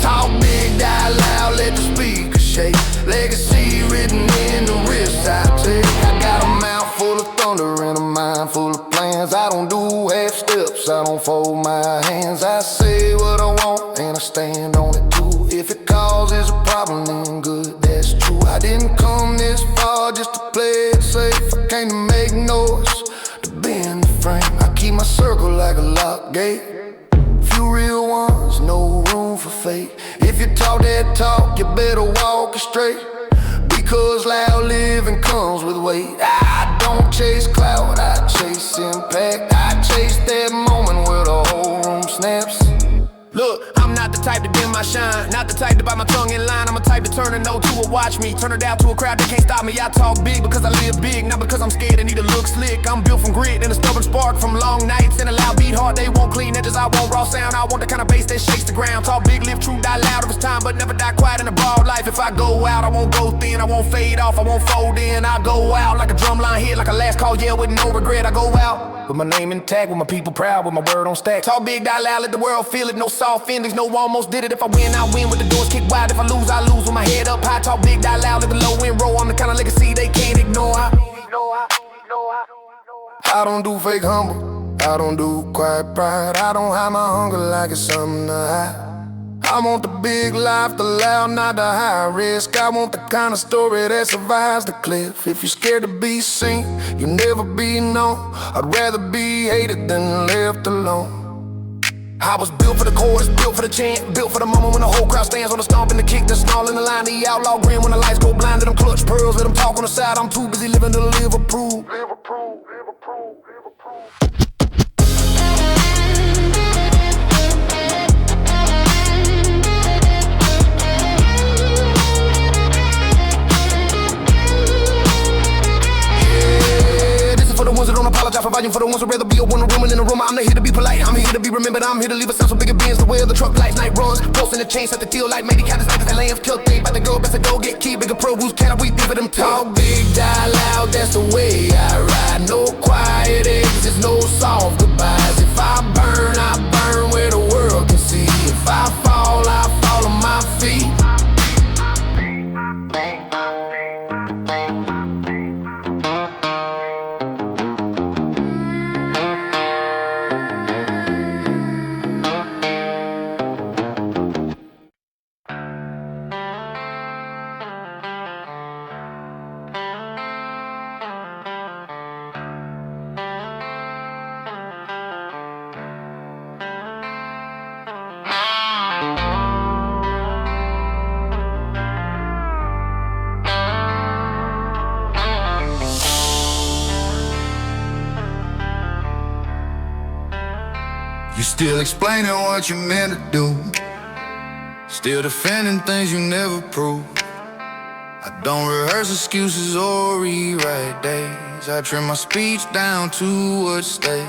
Talk big, die loud, let the speakers shake. Legacy written in the wrist I take. I got a mouth full of thunder and a mind full of plans. I don't do half steps, I don't fold my hands. I say what I want and I stand on it too. If it causes a problem, then good, that's true. I didn't come this far just to play it safe. I came to make noise, to bend the frame. I keep my circle like a lock gate. Few real ones, no room for fake. If you talk that talk, you better walk it straight. Because loud living comes with weight. I don't chase clout, I chase impact. I chase that moment where the whole room snaps. Look, I'm not the type to dim my shine, not the type to bite my tongue in line. I'm a type to turn a no to a watch me, turn it out to a crowd that can't stop me. I talk big because I live big, not because I'm scared and need to look slick. I'm built from grit and a stubborn spark, from long nights and a loud beat heart. They want clean edges, I want raw sound. I want the kind of bass that shakes the ground. Talk big, live true, die loud if it's time, but never die quiet. in the broad life. If I go out, I won't go thin, I won't fade off, I won't fold in. I go out like a drumline hit, like a last call, yeah, with no regret. I go out with my name intact, with my people proud, with my word on stack. Talk big, die loud, let the world feel it. No soft endings, no almost did it. If I win, I win with the doors kicked wide. If I lose, I lose with my head up high. Talk big, die loud, let the low end roll. I'm the kind of legacy they can't ignore. I don't do fake humble, I don't do quiet pride. I don't hide my hunger like it's something to hide. I want the big life, the loud, not the high risk. I want the kind of story that survives the cliff. If you're scared to be seen, you'll never be known. I'd rather be hated than left alone. I was built for the chorus, built for the chant, built for the moment when the whole crowd stands on the stomp and the kick, the snarl in the line, the outlaw grin when the lights go blind. Let them clutch pearls, let them talk on the side. I'm too busy living to live approved. For the ones that don't apologize for volume, for the ones who'd rather be a one woman in a room. I'm not here to be polite, I'm here to be remembered. I'm here to leave a sound so bigger beings the way of the truck lights, night runs. Posting the chain, set the deal like maybe count as like that lambs killed three. About to go, best to go get key, bigger pro who's can we give it them talk big, die loud, that's the way I ride. No quiet exits, no soft goodbyes. If I burn where the world can see. If I fall on my feet. You still explaining what you meant to do, still defending things you never proved. I don't rehearse excuses or rewrite days. I trim my speech down to what state.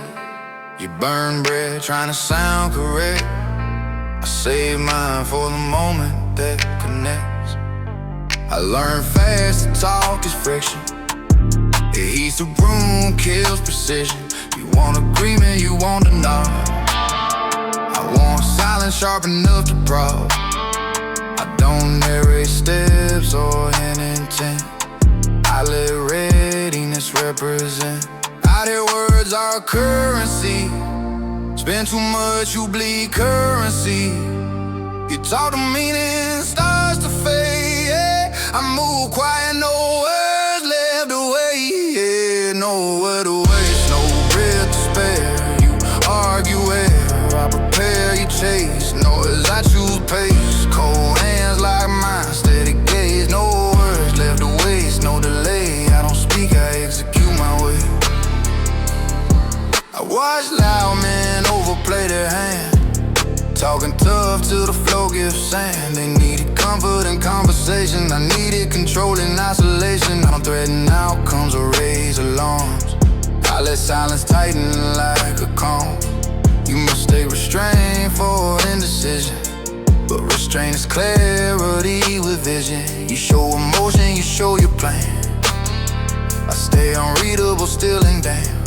You burn bread trying to sound correct. I save mine for the moment that connects. I learned fast to talk is friction. It heats the room, kills precision. You want agreement, you want to nod. I want silence sharp enough to probe. I don't narrate steps or an intent. I let readiness represent. Out here words are currency. Spend too much, you bleed currency. You talk, the meaning starts to fade, yeah. I move quiet, no words left away, yeah. Nowhere to waste, no breath to spare. You argue where I prepare, you chase. Noise, I choose pace. Cold hands like mine, steady gaze. No words left to waste, no delay. I don't speak, I execute my way. I watch loud men overplay their hand, talking tough till the flow gives sand. They needed comfort and conversation. I needed control and isolation. I don't threaten outcomes or raise alarms. I let silence tighten like a comb. You mistake restraint for indecision, but restraint is clarity with vision. You show emotion, you show your plan. I stay unreadable, still in damn.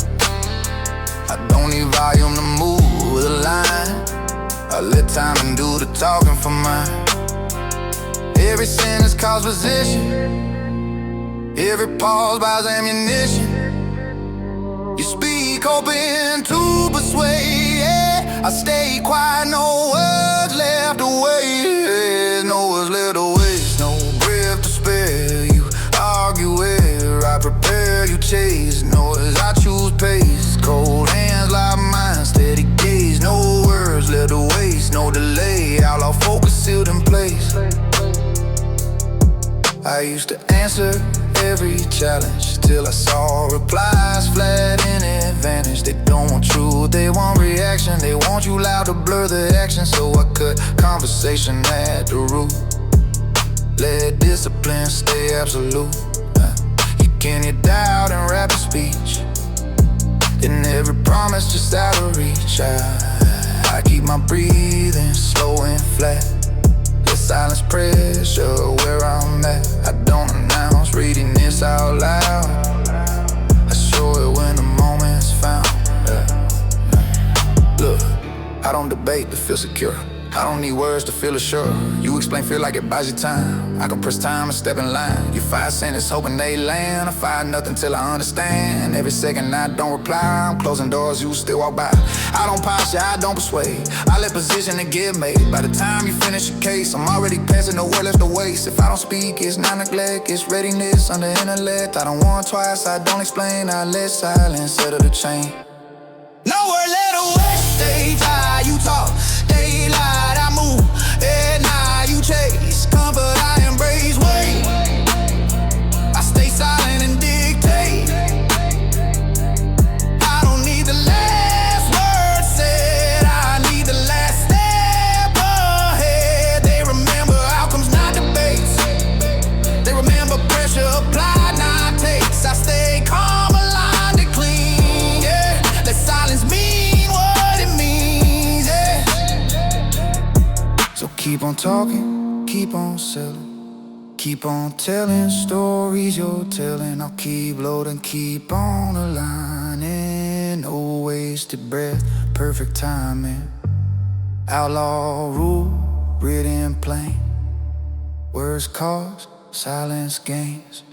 I don't need volume to move with a line. I let time and do the talking for mine. Every sentence calls position. Every pause buys ammunition. You speak hoping to persuade, yeah. I stay quiet, no words left to waste. No words left to waste, no breath to spare. You argue where I prepare, you chase. Noise, I choose pace. Cold hands like mine, steady gaze. No words left to waste, no delay. Outlaw focus sealed in place. I used to answer every challenge till I saw replies flat in advantage. They don't want truth, they want reaction. They want you loud to blur the action. So I cut conversation at the root. Let discipline stay absolute. You can't hear doubt in rapid speech, and every promise just out of reach. I keep my breathing slow and flat. Let silence pressure where I'm at. I don't announce, reading this out loud. I show it when the moment's found. Look, I don't debate to feel secure. I don't need words to feel assured. You explain fear like it buys you time. I can press time and step in line. You 5 sentences hoping they land. I find nothing till I understand. Every second I don't reply, I'm closing doors, you still walk by. I don't posture, I don't persuade. I let position and get made. By the time you finish your case, I'm already passing the word left to waste. If I don't speak, it's not neglect, it's readiness under intellect. I don't want twice, I don't explain. I let silence settle the chain. No word, let away. Stage high, you talk. Daylight, I move. At night, you chase. Comfort, I embrace. Wait, I stay silent and dictate. I don't need the last word said. I need the last step ahead. They remember outcomes, not debates. They remember pressure applied, not takes. I stay calm, aligned and clean. Yeah, let silence mean what it means. Yeah. So keep on talking, keep on selling. Keep on telling stories you're telling. I'll keep loading, keep on aligning. No wasted breath, perfect timing. Outlaw rule, written plain. Words cause, silence gains.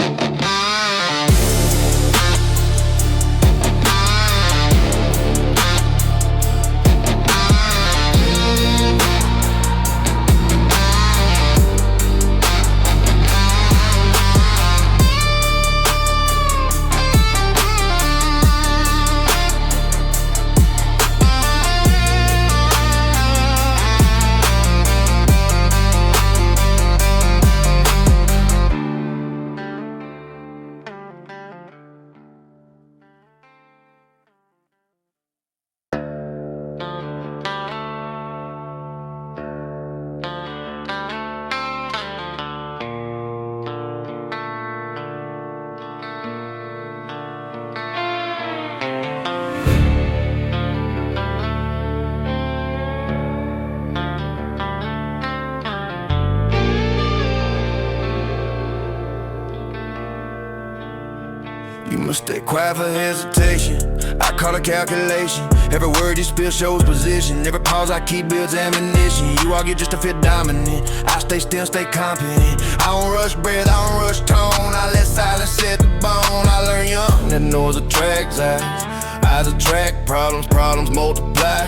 You must stay quiet for hesitation. I call it calculation. Every word you spill shows position. Every pause I keep builds ammunition. You argue just to feel dominant. I stay still, stay confident. I don't rush breath, I don't rush tone. I let silence set the bone. I learn young that noise attracts eyes attract problems, problems multiply.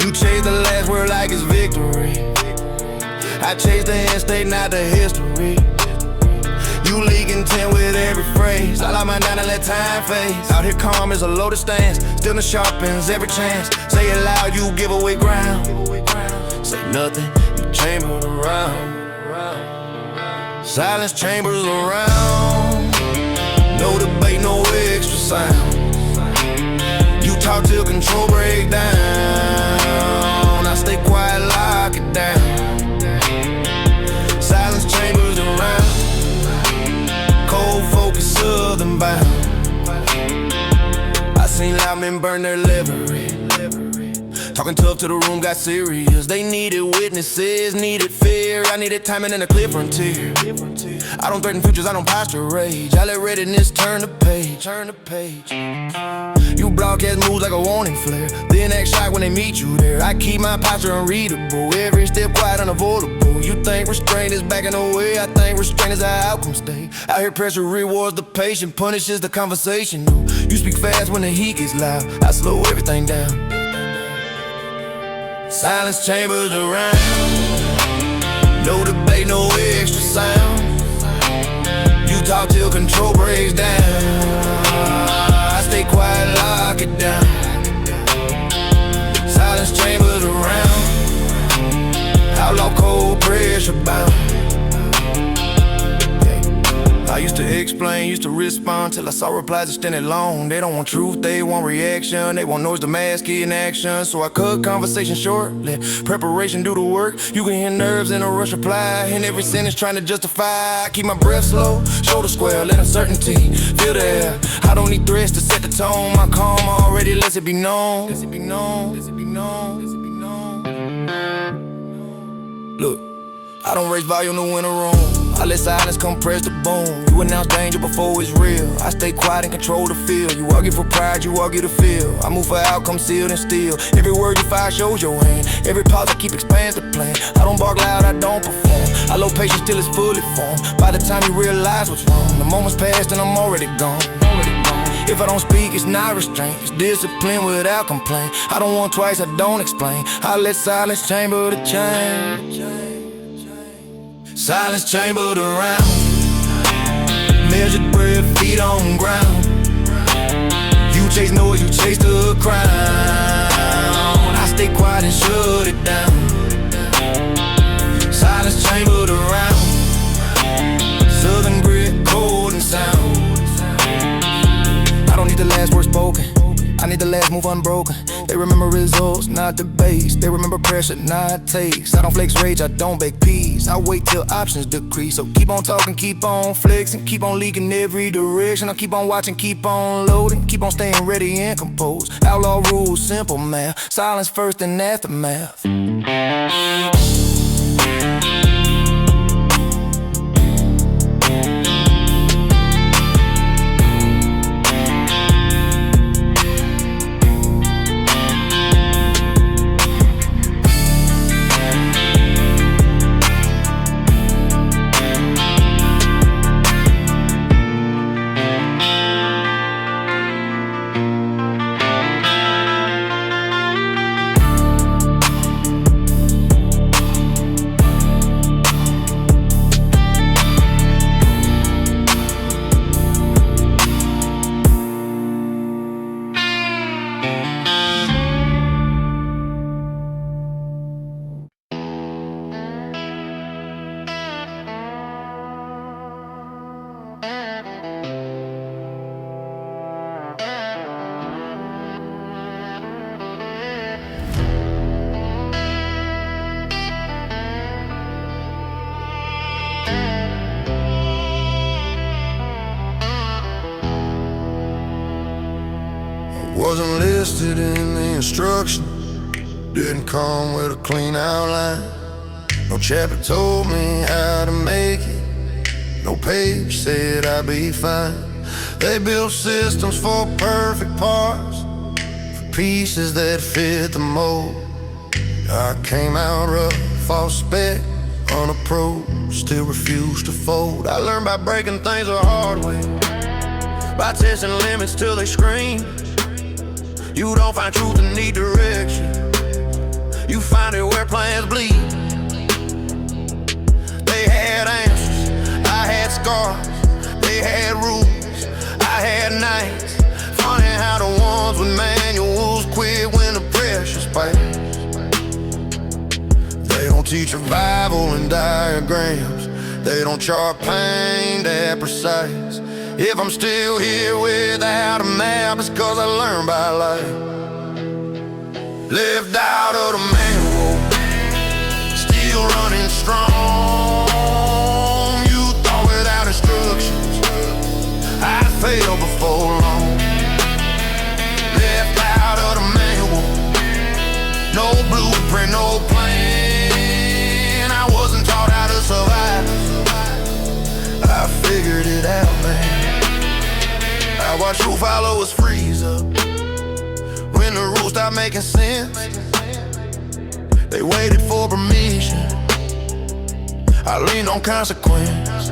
You chase the last word like it's victory. I chase the end state, not the history. You leak intent with every phrase. I lie mine down and let time phase. Out here calm as a loaded stance. Stillness sharpens every chance. Say it loud, you give away ground. Say nothing, you chambered around. Silence chambers around. No debate, no extra sound. You talk till control break down. I stay quiet, lock it down. Silence chambers around. Cold focus, southern bound. I seen loud men burn their livery. Talking tough till the room got serious. They needed witnesses, needed fear. I needed timing and a clear frontier. I don't threaten futures, I don't posture rage. I let readiness turn the page. You broadcast moves like a warning flare. Then act shy when they meet you there. I keep my posture unreadable. Every step quiet, unavoidable. You think restraint is backing away. I think restraint is how outcome stay. Out here pressure rewards the patient, punishes the conversation. You speak fast when the heat gets loud. I slow everything down. Silence chambers around. No debate, no extra sound. You talk till control breaks down. I stay quiet, lock it down. Silence chambers around. Outlaw cold pressure bound. I used to explain, used to respond till I saw replies extended long. They don't want truth, they want reaction. They want noise to mask it in action. So I cut conversation short, let preparation do the work. You can hear nerves in a rush reply, and every sentence trying to justify. I keep my breath slow, shoulder square, let uncertainty feel the air. I don't need threats to set the tone. My calm already lets it be known. Lets it be known. Lets it be known. Lets it be known. Look, I don't raise volume to win a room. I let silence compress the boom. You announce danger before it's real. I stay quiet and control the field. You argue for pride, you argue to feel. I move for outcome sealed and still. Every word you fire shows your hand. Every pause I keep expands the plan. I don't bark loud, I don't perform. I low patience till it's fully formed. By the time you realize what's wrong, the moment's passed and I'm already gone. If I don't speak, it's not restraint. It's discipline without complaint. I don't want twice, I don't explain. I let silence chamber the change. Silence chambered around. Measured breath, feet on ground. You chase noise, you chase the crown. I stay quiet and shut it down. Silence chambered around. Southern grit, cold and sound. I don't need the last word spoken, I need the last move unbroken. They remember results, not debates. They remember pressure, not takes. I don't flex rage, I don't bake peace. I wait till options decrease. So keep on talking, keep on flexing, keep on leaking every direction. I keep on watching, keep on loading, keep on staying ready and composed. Outlaw rules, simple math. Silence first and aftermath. Wasn't listed in the instructions, didn't come with a clean outline. No chapter told me how to make it, no page said I'd be fine. They built systems for perfect parts, for pieces that fit the mold. I came out rough, off spec, unapproached, still refused to fold. I learned by breaking things the hard way, by testing limits till they scream. You don't find truth and need direction, you find it where plans bleed. They had answers, I had scars. They had rules, I had nights. Funny how the ones with manuals quit when the pressure's passed. They don't teach survival in diagrams, they don't chart pain that precise. If I'm still here without a map, it's cause I learned by life. Left out of the manual, still running strong. You thought without instructions I'd fail before long. Left out of the manual, no blueprint, no plan. I wasn't taught how to survive, I figured it out, man. I watch true followers freeze up when the rules stop making sense. They waited for permission, I leaned on consequence.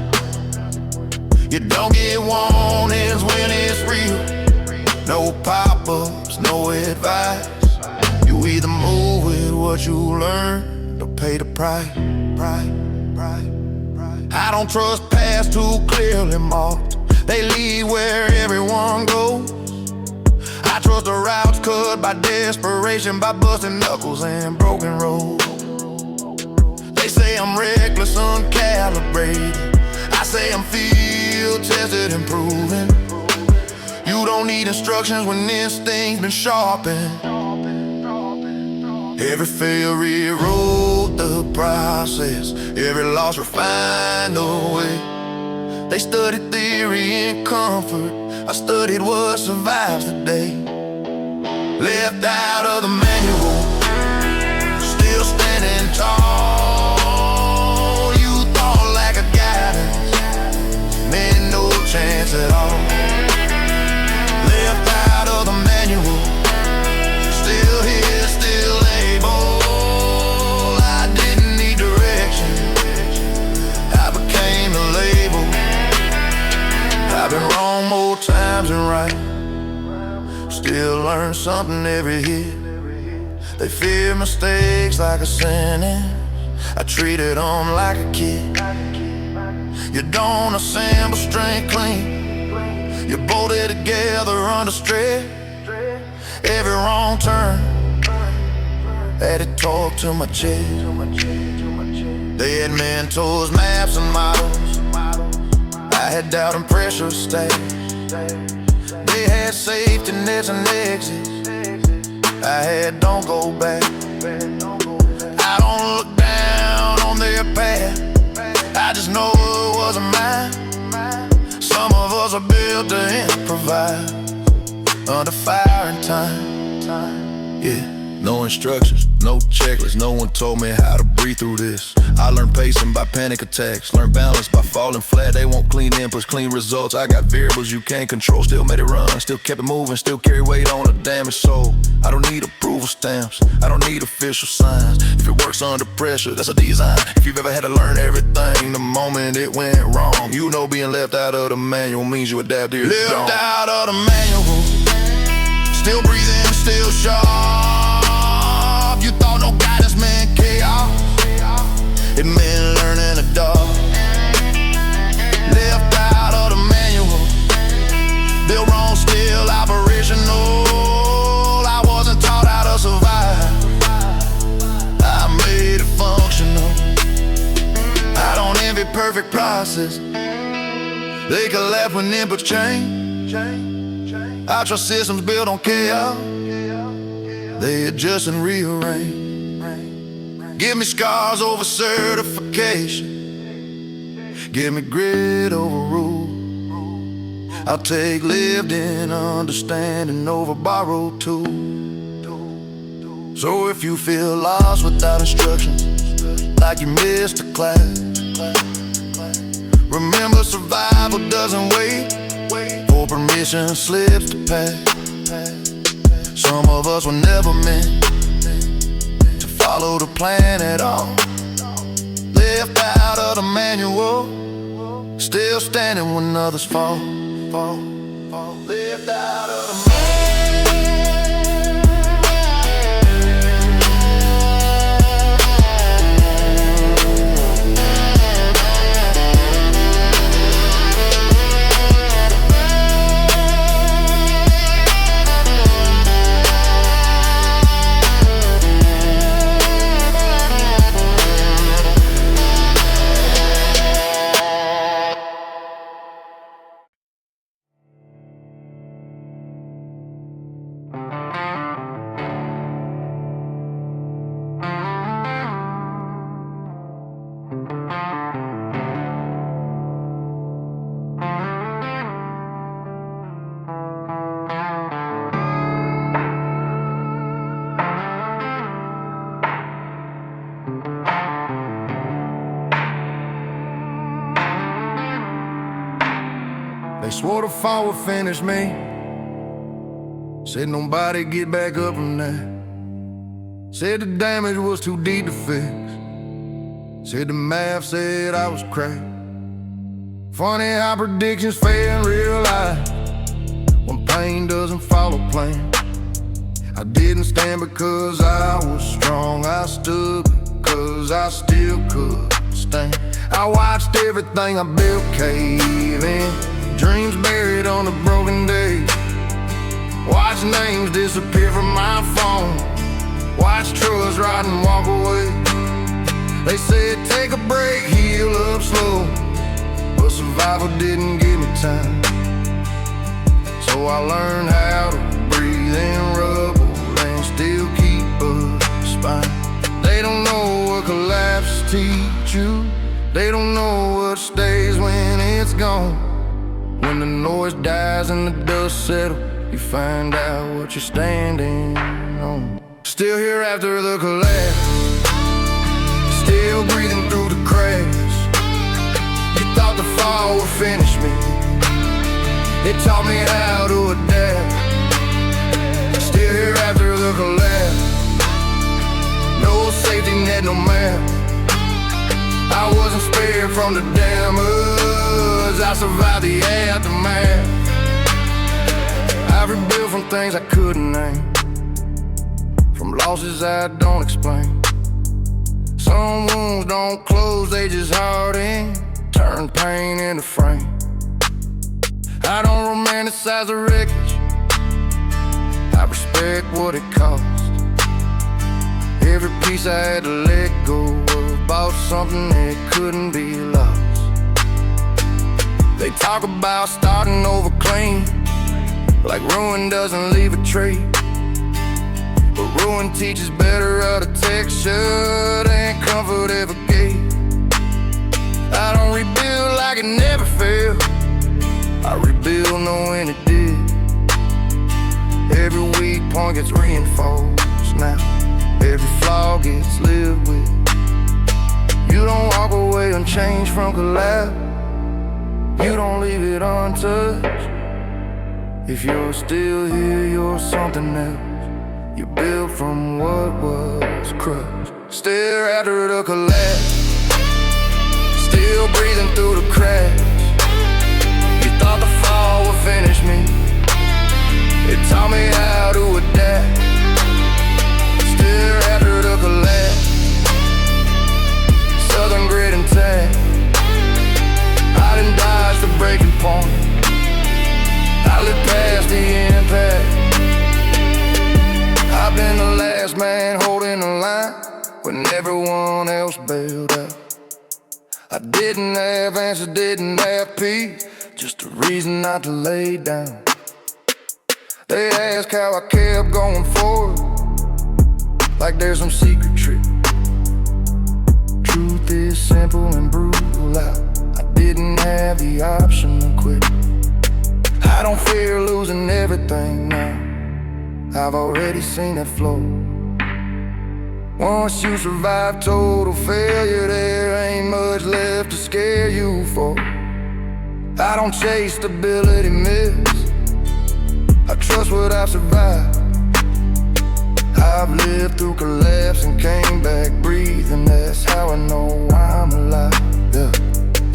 You don't get warnings when it's real, no pop-ups, no advice. You either move with what you learn or pay the price. I don't trust paths too clearly marked, they lead where everyone goes. I trust the routes cut by desperation, by busting knuckles and broken roads. They say I'm reckless, uncalibrated, I say I'm field tested and proven. You don't need instructions when instinct's been sharpened. Every failure rewrote the process, every loss refined the way. They studied theory and comfort, I studied what survives today. Left out of the manual, still standing tall. rhymes and right. Still learn something every hit. They fear mistakes like a sentence. I treated them like a kid. You don't assemble strength clean. You bolt it together under stress. Every wrong turn added torque to my chest. They had mentors, maps, and models. I had doubt and pressure stakes. They had safety nets and exits. I had don't go back. I don't look down on their path. I just know it wasn't mine. Some of us are built to improvise under fire and time. Yeah. No instructions, no checklist. No one told me how to breathe through this. I learned pacing by panic attacks. Learned balance by falling flat. They want clean inputs, clean results. I got variables you can't control. Still made it run, still kept it moving. Still carry weight on a damaged soul. I don't need approval stamps, I don't need official signs. If it works under pressure, that's a design. If you've ever had to learn everything the moment it went wrong, you know being left out of the manual means you adapt to your zone. Left out of the manual, still breathing, still sharp. You thought no guidance meant chaos. It meant learning the dark. Left out of the manual, built wrong, still operational. I wasn't taught how to survive. I made it functional. I don't envy perfect process. They collapse when inputs change. I trust systems built on chaos. They adjust and rearrange. Give me scars over certification. Give me grit over rule. I'll take lived in understanding over borrowed tools. So if you feel lost without instructions, like you missed a class, remember survival doesn't wait for permission slips to pass. Some of us were never meant to follow the plan at all. Left out of the manual, still standing when others fall. Left out of the manual. They swore the fall would finish me. Said nobody get back up from that. Said the damage was too deep to fix. Said the math said I was cracked. Funny how predictions fail in real life when pain doesn't follow plan. I didn't stand because I was strong. I stood because I still could stand. I watched everything I built cave in. Dreams buried on a broken day. Watch names disappear from my phone. Watch trust ride and walk away. They said take a break, heal up slow, but survival didn't give me time. So I learned how to breathe in rubble and still keep a spine. They don't know what collapse teach you. They don't know what stays when it's gone. When the noise dies and the dust settles, you find out what you're standing on. Still here after the collapse, still breathing through the cracks. You thought the fall would finish me. It taught me how to adapt. Still here after the collapse, no safety net, no map. I wasn't spared from the damage. I survived the aftermath. I've rebuilt from things I couldn't name, from losses I don't explain. Some wounds don't close, they just harden, turn pain into frame. I don't romanticize the wreckage, I respect what it cost. Every piece I had to let go of about something that couldn't be lost. They talk about starting over clean, like ruin doesn't leave a trace. But ruin teaches better architecture than comfort ever gave. I don't rebuild like it never failed, I rebuild knowing it did. Every weak point gets reinforced now, every flaw gets lived with. You don't walk away unchanged from collapse, you don't leave it untouched. If you're still here, you're something else. You built from what was crushed. Stare after the collapse, still breathing through the cracks. You thought the fall would finish me, it taught me how to adapt. Stare after the collapse, southern grit intact. I done dodged the breaking point, I lived past the impact. I've been the last man holding the line when everyone else bailed out. I didn't have answers, didn't have peace, just a reason not to lay down. They ask how I kept going forward, like there's some secret trick. Truth is simple and brutal out, I didn't have the option to quit. I don't fear losing everything now, I've already seen it flow. Once you survive total failure, there ain't much left to scare you for. I don't chase stability myths, I trust what I've survived. I've lived through collapse and came back breathing, that's how I know I'm alive. Yeah,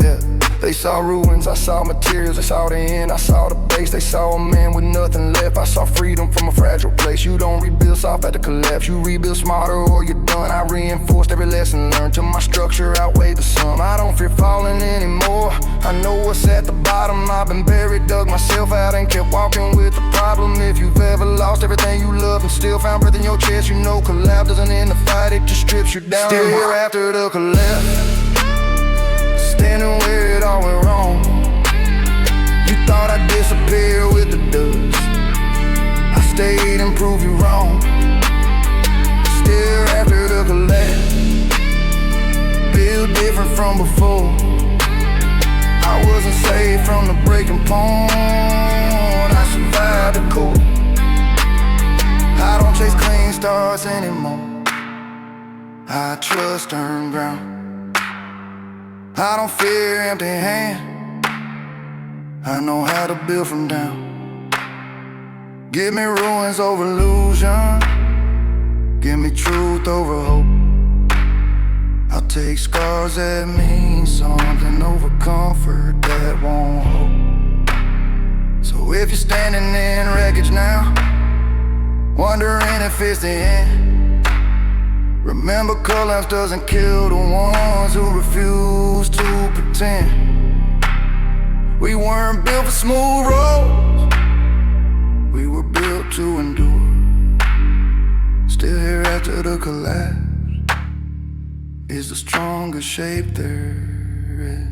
yeah. They saw ruins, I saw materials, they saw the end, I saw the base. They saw a man with nothing left, I saw freedom from a fragile place. You don't rebuild soft at the collapse, you rebuild smarter or you're done. I reinforced every lesson learned till my structure outweighed the sum. I don't fear falling anymore, I know what's at the bottom. I've been buried, dug myself out and kept walking with the problem. If you've ever lost everything you love and still found breath in your chest, you know collapse doesn't end the fight, it just strips you down. Still here after the collapse, standing where it all went wrong. You thought I'd disappear with the dust, I stayed and proved you wrong. Still after the collapse, built different from before. I wasn't saved from the breaking point, I survived the core. I don't chase clean stars anymore, I trust earned ground. I don't fear empty hands, I know how to build from down. Give me ruins over illusion, give me truth over hope. I'll take scars that mean something over comfort that won't hold. So if you're standing in wreckage now, wondering if it's the end, remember collapse doesn't kill the ones who refuse to pretend. We weren't built for smooth roads, we were built to endure. Still here after the collapse is the strongest shape there is.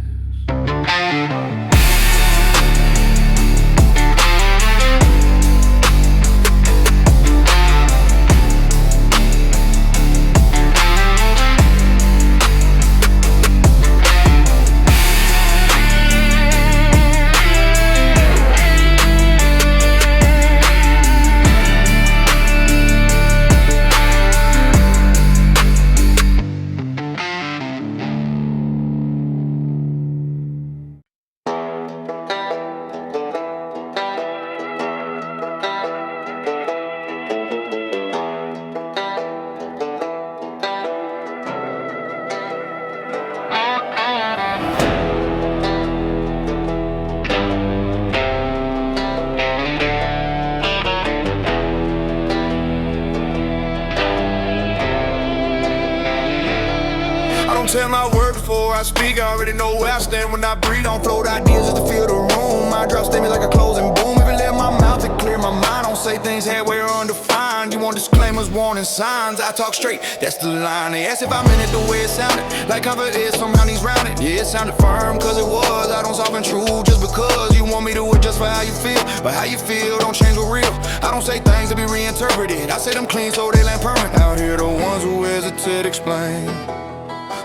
don't tell my words before I speak. I already know where I stand when I breathe. Don't float ideas just to fill the room. I drop statements like a closing boom. Even let my mouth to clear my mind. Don't say things halfway or undefined. You want disclaimers, warning signs. I talk straight, that's the line. They ask if I meant it the way it sounded. Like comfort is somehow he's rounded. Yeah, it sounded firm, cause it was. I don't soften true just because you want me to adjust for how you feel. But how you feel don't change what's real. I don't say things to be reinterpreted. I say them clean so they land permanent. Out here the ones who hesitate explain.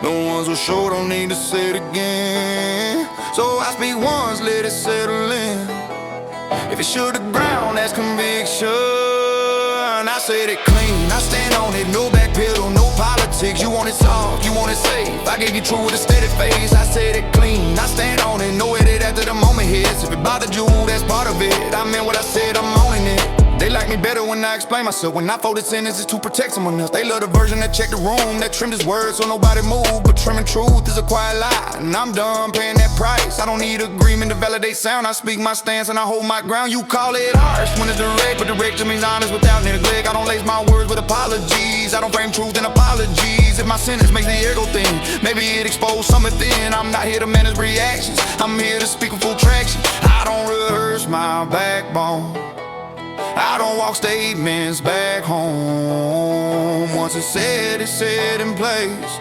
The ones who show don't need to say it again. So I speak once, let it settle in. If it should the ground, that's conviction. I said it clean, I stand on it. No backpedal, no politics. You want it soft, you want it safe. I gave you true with a steady face. I said it clean, I stand on it. No edit after the moment hits. If it bothered you, that's part of it. I meant what I said, I'm owning it. They like me better when I explain myself. When I folded sentences to protect someone else. They love the version that checked the room, that trimmed his words so nobody move. But trimming truth is a quiet lie, and I'm done paying that price. I don't need agreement to validate sound. I speak my stance and I hold my ground. You call it harsh when it's direct, but direct just means honest without neglect. I don't lace my words with apologies. I don't frame truth in apologies. If my sentence makes the ego thin, maybe it exposed some within. I'm not here to manage reactions, I'm here to speak with full traction. I don't rehearse my backbone, I don't walk statements back home. Once it's set in place.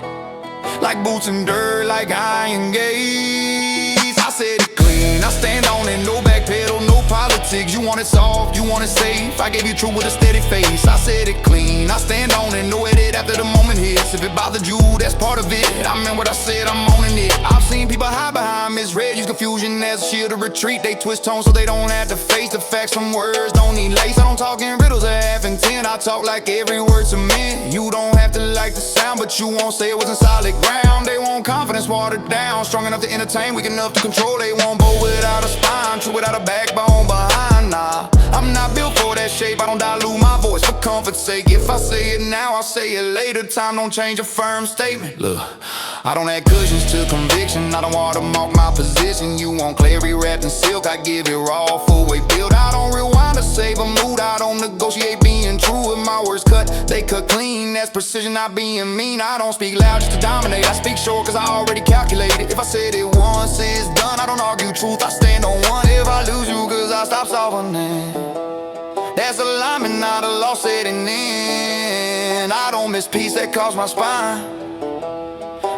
Like boots and dirt, like iron gates. I said it clean, I stand on it. No backpedal, no politics. You want it soft, you want it safe. I gave you truth with a steady face. I said it clean, I stand on it. No edit after the moment hits. If it bothered you, that's part of it. I meant what I said, I'm owning it. I've seen people hide behind misread, use confusion as a shield to retreat. They twist tone so they don't have to face the facts from words. Don't need lace, I don't talk in riddles at half and 10. I talk like every word cement. You don't have to like the sound, but you won't say it wasn't solid ground. They want confidence watered down, strong enough to entertain, weak enough to control. They want bold without a spine, true without a backbone behind. Nah, I'm not built for that shape. I don't dilute my voice for comfort's sake. If I say it now, I'll say it later. Time don't change a firm statement. Look, I don't add cushions to conviction. I don't watermark my position. You want clarity wrapped in silk, I give it raw, full weight build. I don't rewind to save a mood. I don't negotiate being true. If my words cut, they cut clean. That's precision, not being mean. I don't speak loud just to dominate. I speak short cause I already calculated. If I said it once, it's done. I don't argue truth, I stand on one. If I lose you cause I stop softening, that's alignment, not a loss setting in. I don't miss peace that calls my spine.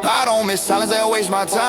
I don't miss silence that wastes my time.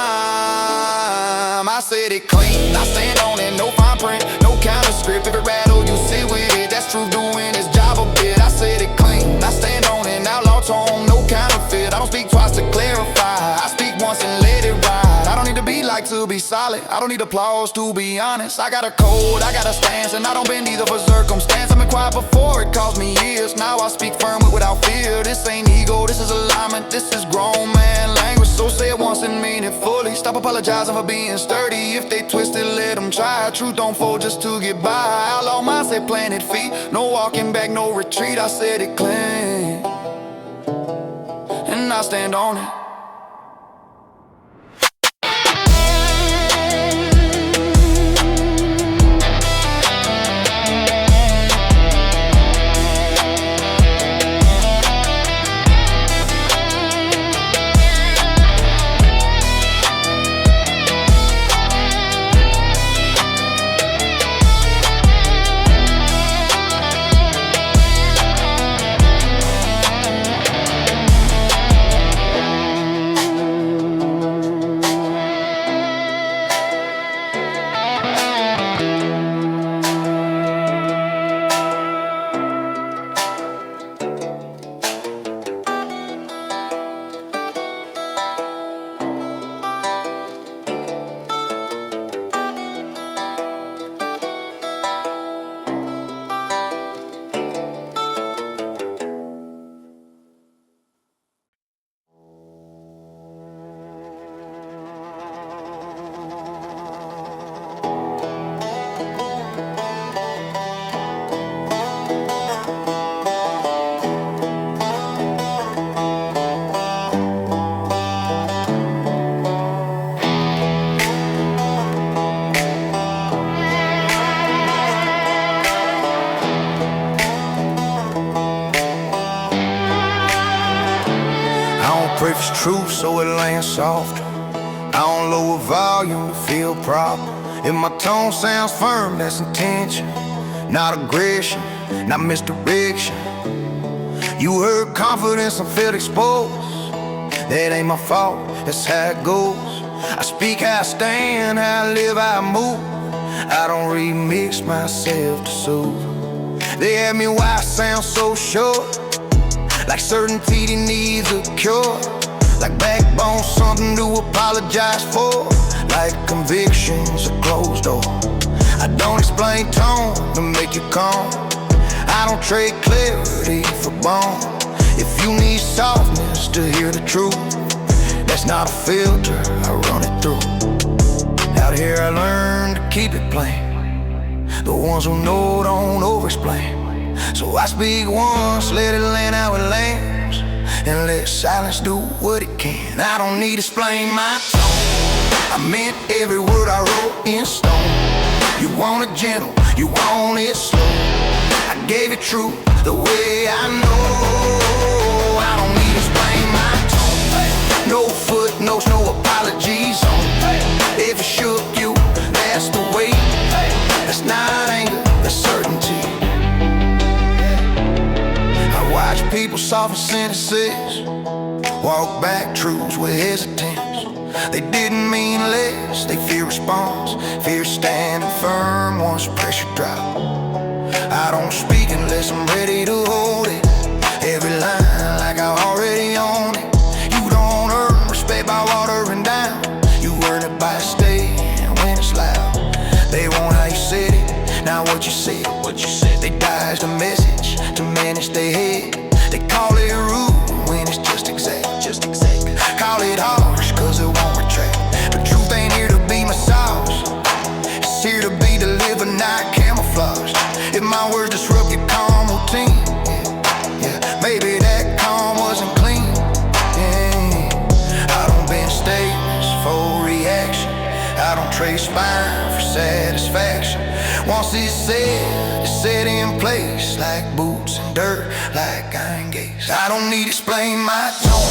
I said it clean, I stand on it. No fine print, no counter script. If it rattle, you sit with it. That's truth doing its job a bit. I said it clean, I stand on it. Outlaw tone, no counterfeit. I don't speak twice to clarify, I speak once and let it ride. I don't need to be like to be solid, I don't need applause to be honest. I got a code, I got a stance, and I don't bend either for circumstance. I've been quiet before, it cost me years. Now I speak firm without fear. This ain't ego, this is alignment, this is grown man language. So say it once and mean it fully. Stop apologizing for being sturdy. If they twist it, let them try. Truth don't fold just to get by. Outlaw mindset, planted feet. No walking back, no retreat. I said it clean, and I stand on it. if it's true, so it lands soft. I don't lower volume to feel proper. If my tone sounds firm, that's intention, not aggression, not misdirection. You heard confidence and felt exposed. That ain't my fault, that's how it goes. I speak how I stand, how I live, how I move. I don't remix myself to soothe. They ask me why I sound so short, like certainty needs a cure, like backbone, something to apologize for, like convictions, a closed door. I don't explain tone to make you calm. I don't trade clarity for bone. If you need softness to hear the truth, that's not a filter, I run it through. Out here I learned to keep it plain. The ones who know don't over-explain. So I speak once, let it land how it lands, and let silence do what it can. I don't need to explain my tone. I meant every word I wrote in stone. You want it gentle, you want it slow. I gave it true, the way I know. I don't need to explain my tone. No footnotes, no apologies on. If it shook you, that's the way. That's not anger, that's certainty. I watch people soften sentences, walk back truths with hesitance. They didn't mean less, they fear response, fear standing firm once pressure drops. I don't speak unless I'm ready to hold it. Every line like I already own it. You don't earn respect by watering down. You earn it by staying when it's loud. They want how you said it, not what you said. They dodge the message to manage their head. They call it rude when it's just exact. Call it harsh cause it won't retract. But truth ain't here to be massaged. It's here to be delivered, not camouflaged. If my words disrupt your calm routine, yeah, maybe that calm wasn't clean. Yeah. I don't bend statements for reaction. I don't trade spine for satisfaction. Once it's set in place, like boots and dirt, like iron gates. I don't need to explain my tone.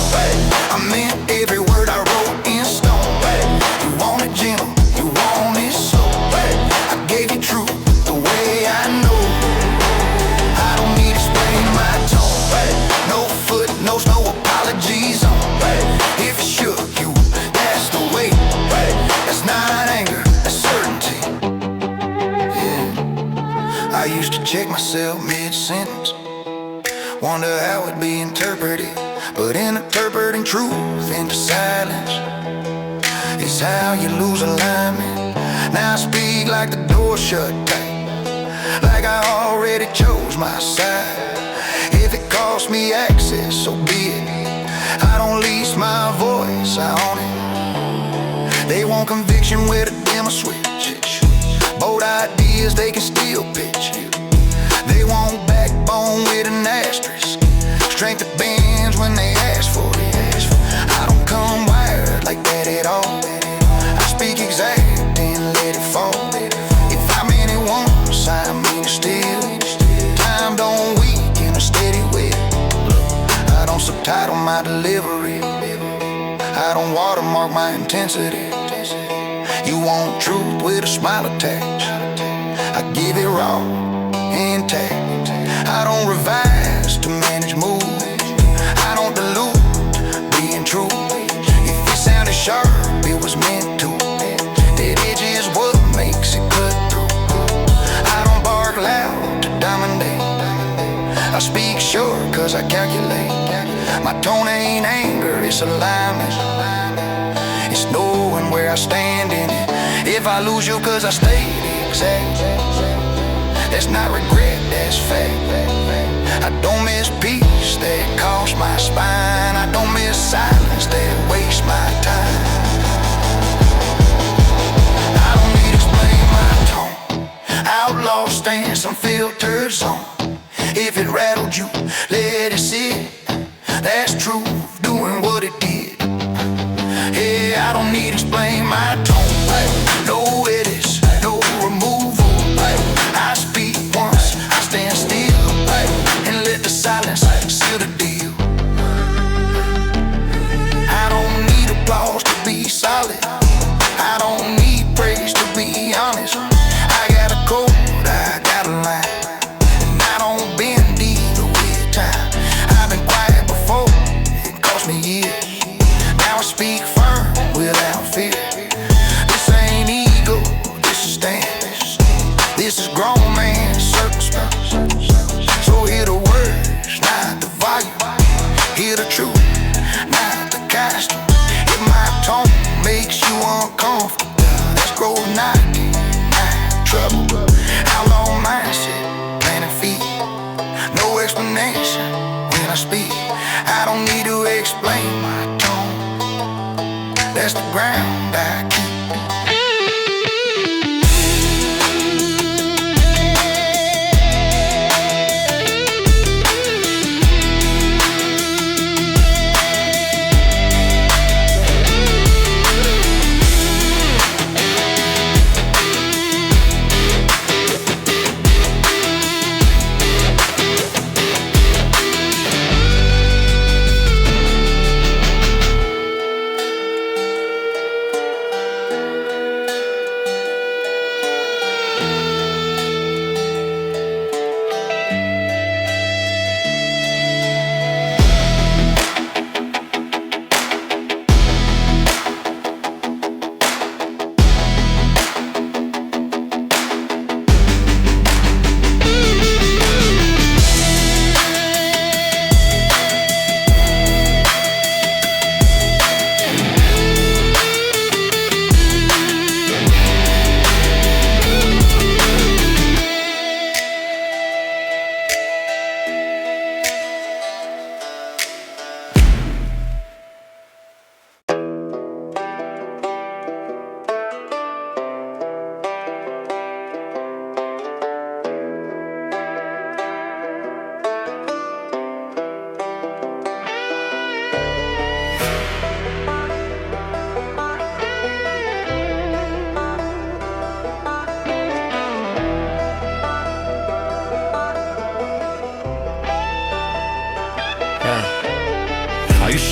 I meant every word I wrote in stone. You want it gentle, you want it slow. I gave you truth, the way I know. I don't need to explain my tone. No footnotes, no apologies on. If it shook you, that's the way. That's not anger, that's certainty. Yeah. I used to check myself mid-sentence, wonder how it'd be interpreted. But interpreting truth into silence is how you lose alignment. Now I speak like the door shut tight, like I already chose my side. If it costs me access, so be it. I don't lease my voice, I own it. They want conviction with a dimmer switch. Bold ideas they can still pitch. They want backbone with an asterisk. Strength that bends when they ask for it. I don't come wired like that at all. I speak exact and let it fall. If I mean it once, I mean it still. Time don't weaken a steady will. I don't subtitle my delivery. I don't watermark my intensity. You want truth with a smile attached. I give it raw, intact. I don't revise to manage mood. I don't dilute being true. If it sounded sharp, it was meant to. That edge is what makes it cut through. I don't bark loud to dominate. I speak short cause I calculate. My tone ain't anger, it's alignment. It's knowing where I stand in it. If I lose you cause I stayed exact, that's not regret, that's fact. I don't miss peace that costs my spine. I don't miss silence that wastes my time. I don't need to explain my tone. Outlaw stance, unfiltered zone. If it rattled you, let it sit. That's truth, doing what it did. Yeah, I don't need to explain my tone. No edits, no removal. I speak once, I stand still, and let the silence seal the deal. on for that's grove knocking. Trouble, outlaw mindset, planting feet. No explanation when I speak. I don't need to explain my tone. That's the ground I keep.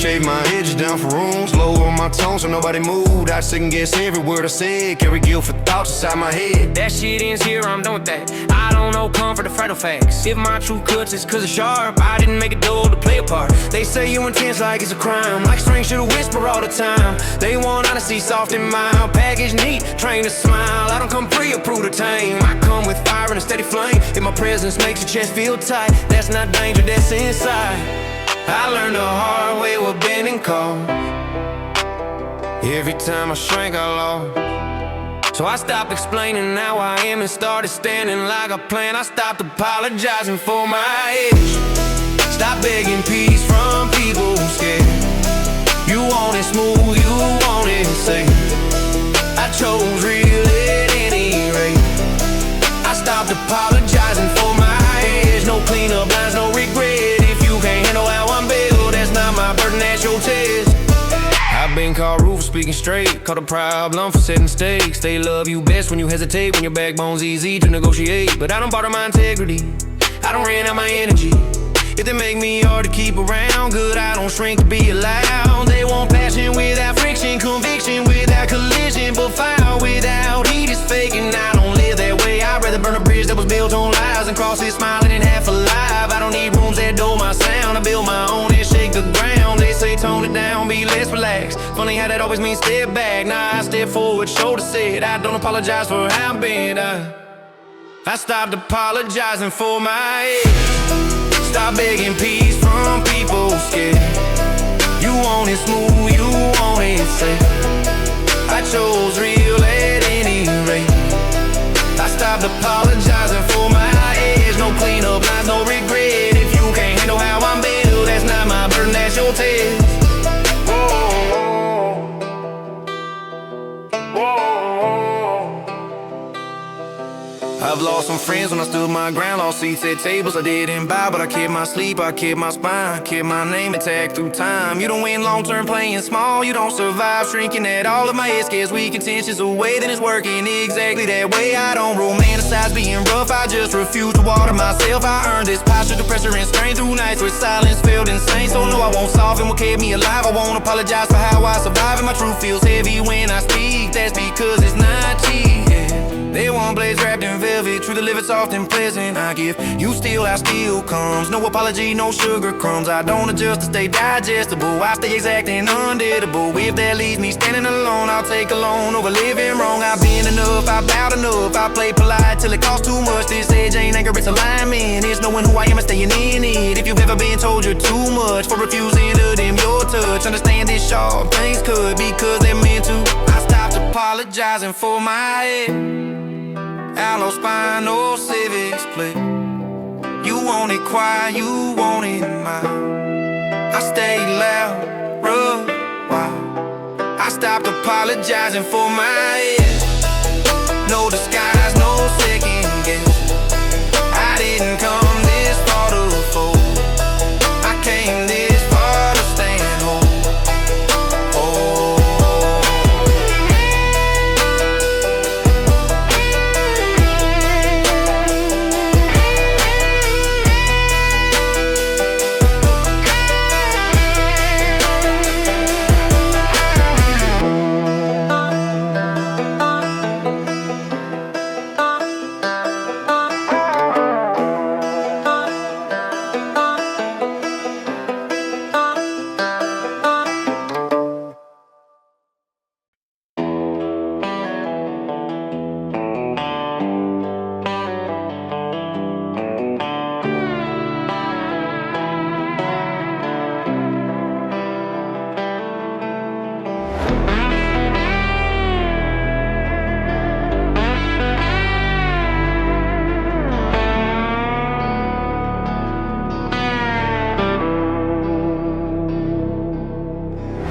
Shave my edges down for rooms, lower my tone so nobody moved. I second guess every word I said, carry guilt for thoughts inside my head. That shit ends here, I'm done with that. I don't know comfort or fragile facts. If my truth cuts, it's cause it's sharp. I didn't make a duel to play a part. They say you intense like it's a crime, like strings should whisper all the time. They want honesty, soft and mild, package neat, train to smile. I don't come pre-approved or tame, I come with fire and a steady flame. If my presence makes your chest feel tight, that's not danger, that's inside. I learned the hard way with bending cold. Every time I shrank, I lost. So I stopped explaining how I am and started standing like a plan. I stopped apologizing for my edge. Stop begging peace from people who scared. You want it smooth, you want it safe. I chose real at any rate. I stopped apologizing for my edge. No cleanup lines, no regret. If you can't handle how I'm built, that's not my burden, that's your test. I've been called rude for speaking straight, called a problem for setting stakes. They love you best when you hesitate, when your backbone's easy to negotiate. But I don't barter my integrity, I don't rent out my energy. If they make me hard to keep around, good, I don't shrink to be allowed. They want passion without friction, conviction without collision, but fire without heat is fake, and I don't live that way. I'd rather burn a bridge that was built on lies and cross it smiling and half alive. I don't need rooms that dull my sound, I build my own and shake the ground. They say tone it down, be less relaxed. Funny how that always means step back. Nah, I step forward, shoulder set. I don't apologize for how I've been. I stopped apologizing for my ex. Stop begging peace from people scared. You want it smooth, you want it safe. I chose real at any rate. I stopped apologizing for my edge. No cleanup lines, no regret. If you can't handle how I'm built, that's not my burden, that's your test. I've lost some friends when I stood my ground, lost seats at tables I didn't buy, but I kept my sleep, I kept my spine, kept my name intact through time. You don't win long-term playing small, you don't survive shrinking at all of my head scares weak intentions away, then it's working exactly that way. I don't romanticize being rough, I just refuse to water myself. I earned this posture, the pressure and strain through nights where silence felt insane. So no, I won't soften what kept me alive, I won't apologize for how I survive. And my truth feels heavy when I speak, that's because it's not cheap. They want blades wrapped in velvet, true delivered soft and pleasant. I give you steel, I still comes. No apology, no sugar crumbs. I don't adjust to stay digestible, I stay exact and undeadable. If that leaves me standing alone, I'll take a loan over living wrong. I've been enough, I've bowed enough, I play polite till it costs too much. This age ain't anger, it's alignment. It's knowing who I am and staying in it. If you've ever been told you're too much for refusing to dim your touch, understand this sharp things could because they're meant to. I stopped apologizing for my head. Outlaw spine, no civic split. You want it quiet, you want it mild. I stayed loud, rough, wild. I stopped apologizing for my head. No disguise, no second guess. I didn't come this far to fold. I came this far to stand whole.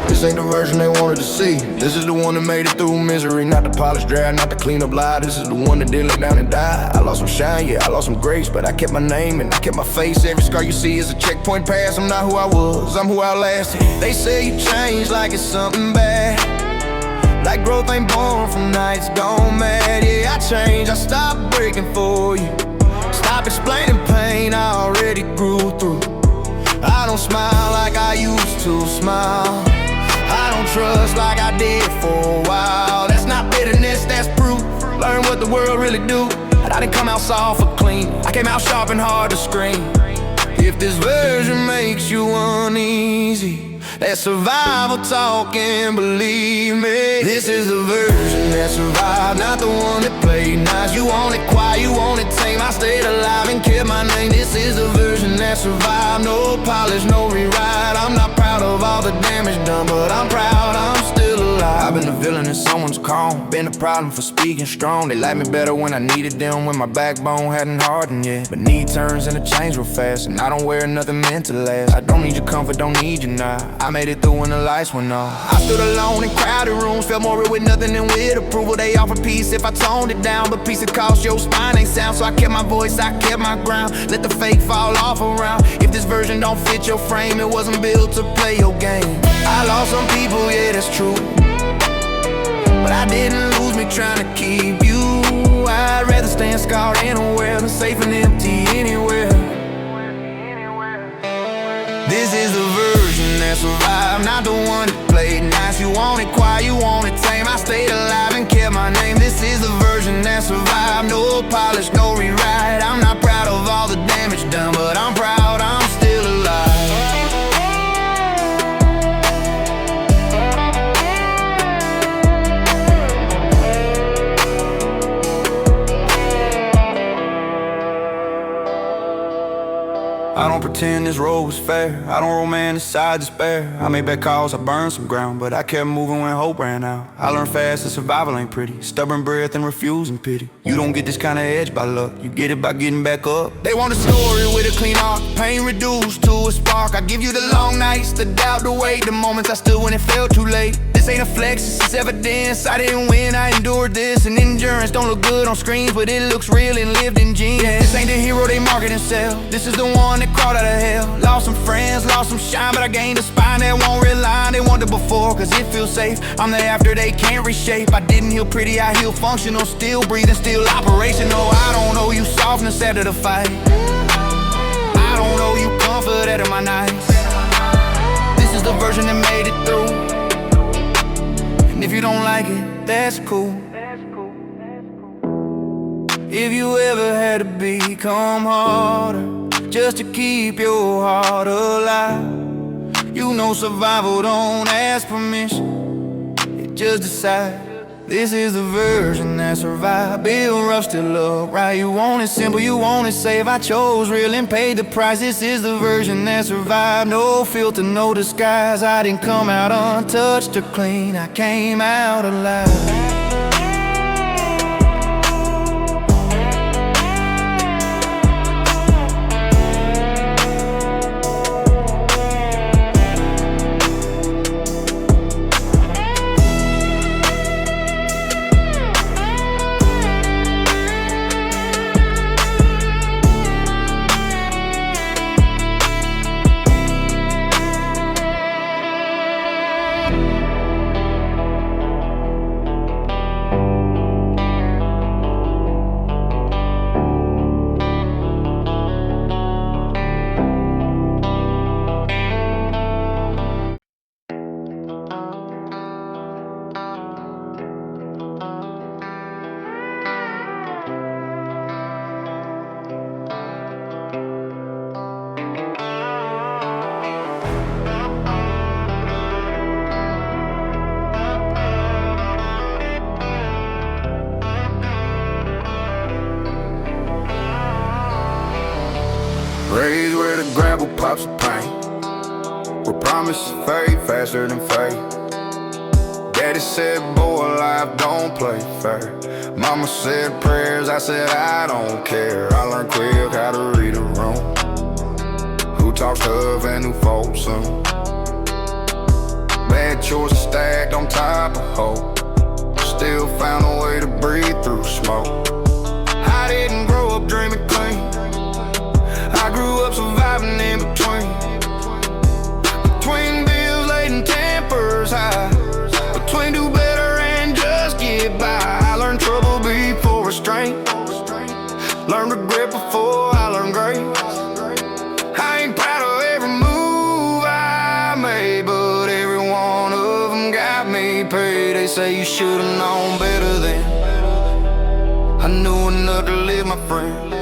This ain't the version they wanted to see. This is the one that made it through misery. Not the polished dry, not the clean up lie. This is the one that didn't let down and die. I lost some shine, yeah, I lost some grace, but I kept my name and I kept my face. Every scar you see is a checkpoint pass. I'm not who I was, I'm who I lasted. They say you change like it's something bad, like growth ain't born from nights gone mad. Yeah, I changed, I stopped breaking for you. Stop explaining pain I already grew through. I don't smile like I used to smile. I don't trust like I did for a while. That's not bitterness, that's proof. Learn what the world really do. I didn't come out soft or clean, I came out sharp and hard to scream. If this version makes you uneasy, that's survival talking, believe me. This is the version that survived, not the one that played nice. You want it quiet, you want it tame. I stayed alive and kept my name. This is the version that survived. No polish, no rewrite. I'm not proud of all the damage done, but I'm proud I'm still alive. I've been the villain in someone's calm, been a problem for speaking strong. They liked me better when I needed them, when my backbone hadn't hardened yet. But need turns and a change real fast, and I don't wear nothing meant to last. I don't need your comfort, don't need you now. I made it through when the lights went off. I stood alone in crowded rooms, felt more real with nothing than with approval. They offered peace if I toned it down, but peace it cost your spine ain't sound. So I kept my voice, I kept my ground. Let the fake fall off around. If this version don't fit your frame, it wasn't built to play your game. I lost some people, yeah, that's true, but I didn't lose me trying to keep you. I'd rather stand scarred and aware than safe and empty anywhere. This is the version that survived, not the one that played nice. You want it quiet, you want it tame. I stayed alive and kept my name. This is the version that survived. No polish, no rewrite. I'm not proud of all the damage done, but I'm proud I'm still alive. I don't pretend this road was fair, I don't romanticize despair. I made bad calls, I burned some ground, but I kept moving when hope ran out. I learned fast that survival ain't pretty, stubborn breath and refusing pity. You don't get this kind of edge by luck, you get it by getting back up. They want a story with a clean arc, pain reduced to a spark. I give you the long nights, the doubt, the wait, the moments I stood when it felt too late. This ain't a flex, this is evidence. I didn't win, I endured this. And endurance don't look good on screens, but it looks real and lived in genes. Yeah, this ain't the hero they market and sell, this is the one that crawled out of hell. Lost some friends, lost some shine, but I gained a spine that won't rely. They wanted before, cause it feels safe. I'm the after they can't reshape. I didn't heal pretty, I heal functional. Still breathing, still operational. I don't owe you softness after the fight, I don't owe you comfort after my nights. This is the version that made it through, and if you don't like it, that's cool. If you ever had to become harder just to keep your heart alive, you know survival don't ask permission, it just decides. This is the version that survived. Build rough, still upright. You want it simple, you want it safe. I chose real and paid the price. This is the version that survived. No filter, no disguise. I didn't come out untouched or clean, I came out alive. Raised where the gravel pops the paint. We promise to fade faster than fate. Daddy said, boy, life don't play fair. Mama said prayers, I said I don't care. I learned quick how to read a room. Who talks tough and who folds soon. Bad choices stacked on top of hope. Still found a way to breathe through smoke. I didn't grow up dreaming clean. I grew up surviving in between. Between bills laid and tempers high. Between do better and just get by. I learned trouble before restraint. Learned regret before I learned grace. I ain't proud of every move I made, but every one of them got me paid. They say you should've known better then. I knew enough to live, my friend.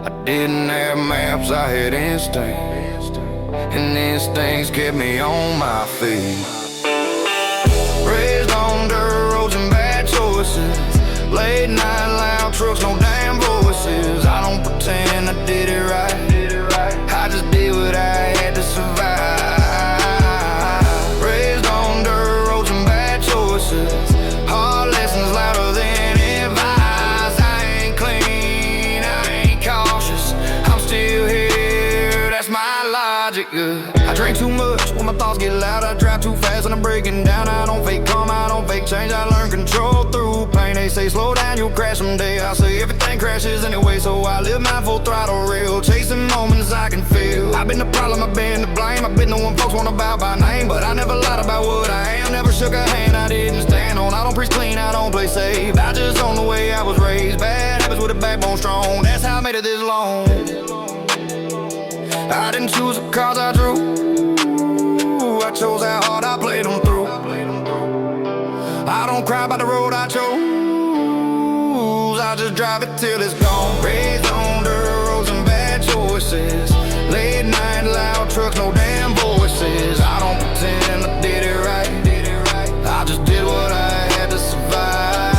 I didn't have maps, I had instincts. And instincts kept me on my feet. Raised on dirt roads and bad choices. Late night loud trucks, no damn voices. I don't pretend I did it right. I just did what I had to survive. Raised on dirt roads and bad choices. Hard lessons louder than advice. I ain't clean, I ain't cautious. I'm still here, that's my logic, yeah. I drink too much when my thoughts get loud. I drive too fast and I'm breaking down. I don't fake calm, I don't fake change. I learn control through pain. They say slow down, you'll crash someday. I say everything crashes anyway, so I live mine full throttle real. Chasing moments I can feel. I've been the problem, I've been to blame. I've been the one folks want about by name, but I never lied about what I am. Never shook a hand I didn't stand on. I don't preach clean, I don't play safe. I just own the way I was raised. Bad habits with a backbone strong. That's how I made it this long. I didn't choose the cards I drew. I chose how hard I played them through. I don't cry about the road I chose. I just drive it till it's gone. Raised on dirt roads and bad choices. Late night loud trucks, no damn voices. I don't pretend I did it right. I just did what I had to survive.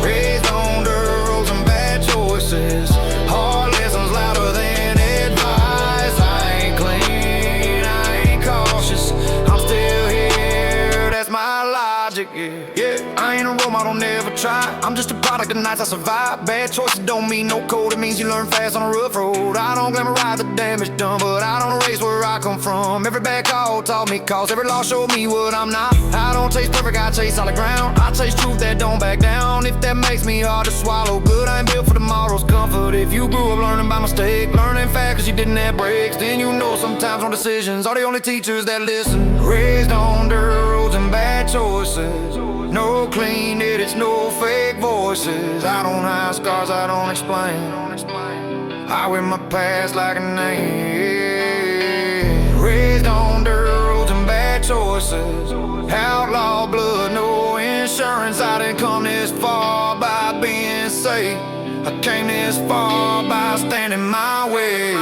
Raised on dirt roads and bad choices. Hard lessons louder than advice. I ain't clean, I ain't cautious. I'm still here, that's my logic, yeah. I ain't a role model, never try. I'm just a product of nights I survive. Bad choices don't mean no code, it means you learn fast on a rough road. I don't glamorize the damage done, but I don't erase where I come from. Every bad call taught me cause, every loss showed me what I'm not. I don't chase perfect, I chase solid ground. I chase truth that don't back down. If that makes me hard to swallow, good, I ain't built for tomorrow's comfort. If you grew up learning by mistake, learning fast cause you didn't have breaks, then you know sometimes wrong decisions are the only teachers that listen. Raised on dirt roads and bad choices. No clean edits, no fake voices. I don't hide scars, I don't explain. I wear my past like a name. Raised on dirt roads and bad choices. Outlaw blood, no insurance. I didn't come this far by being safe. I came this far by standing my way.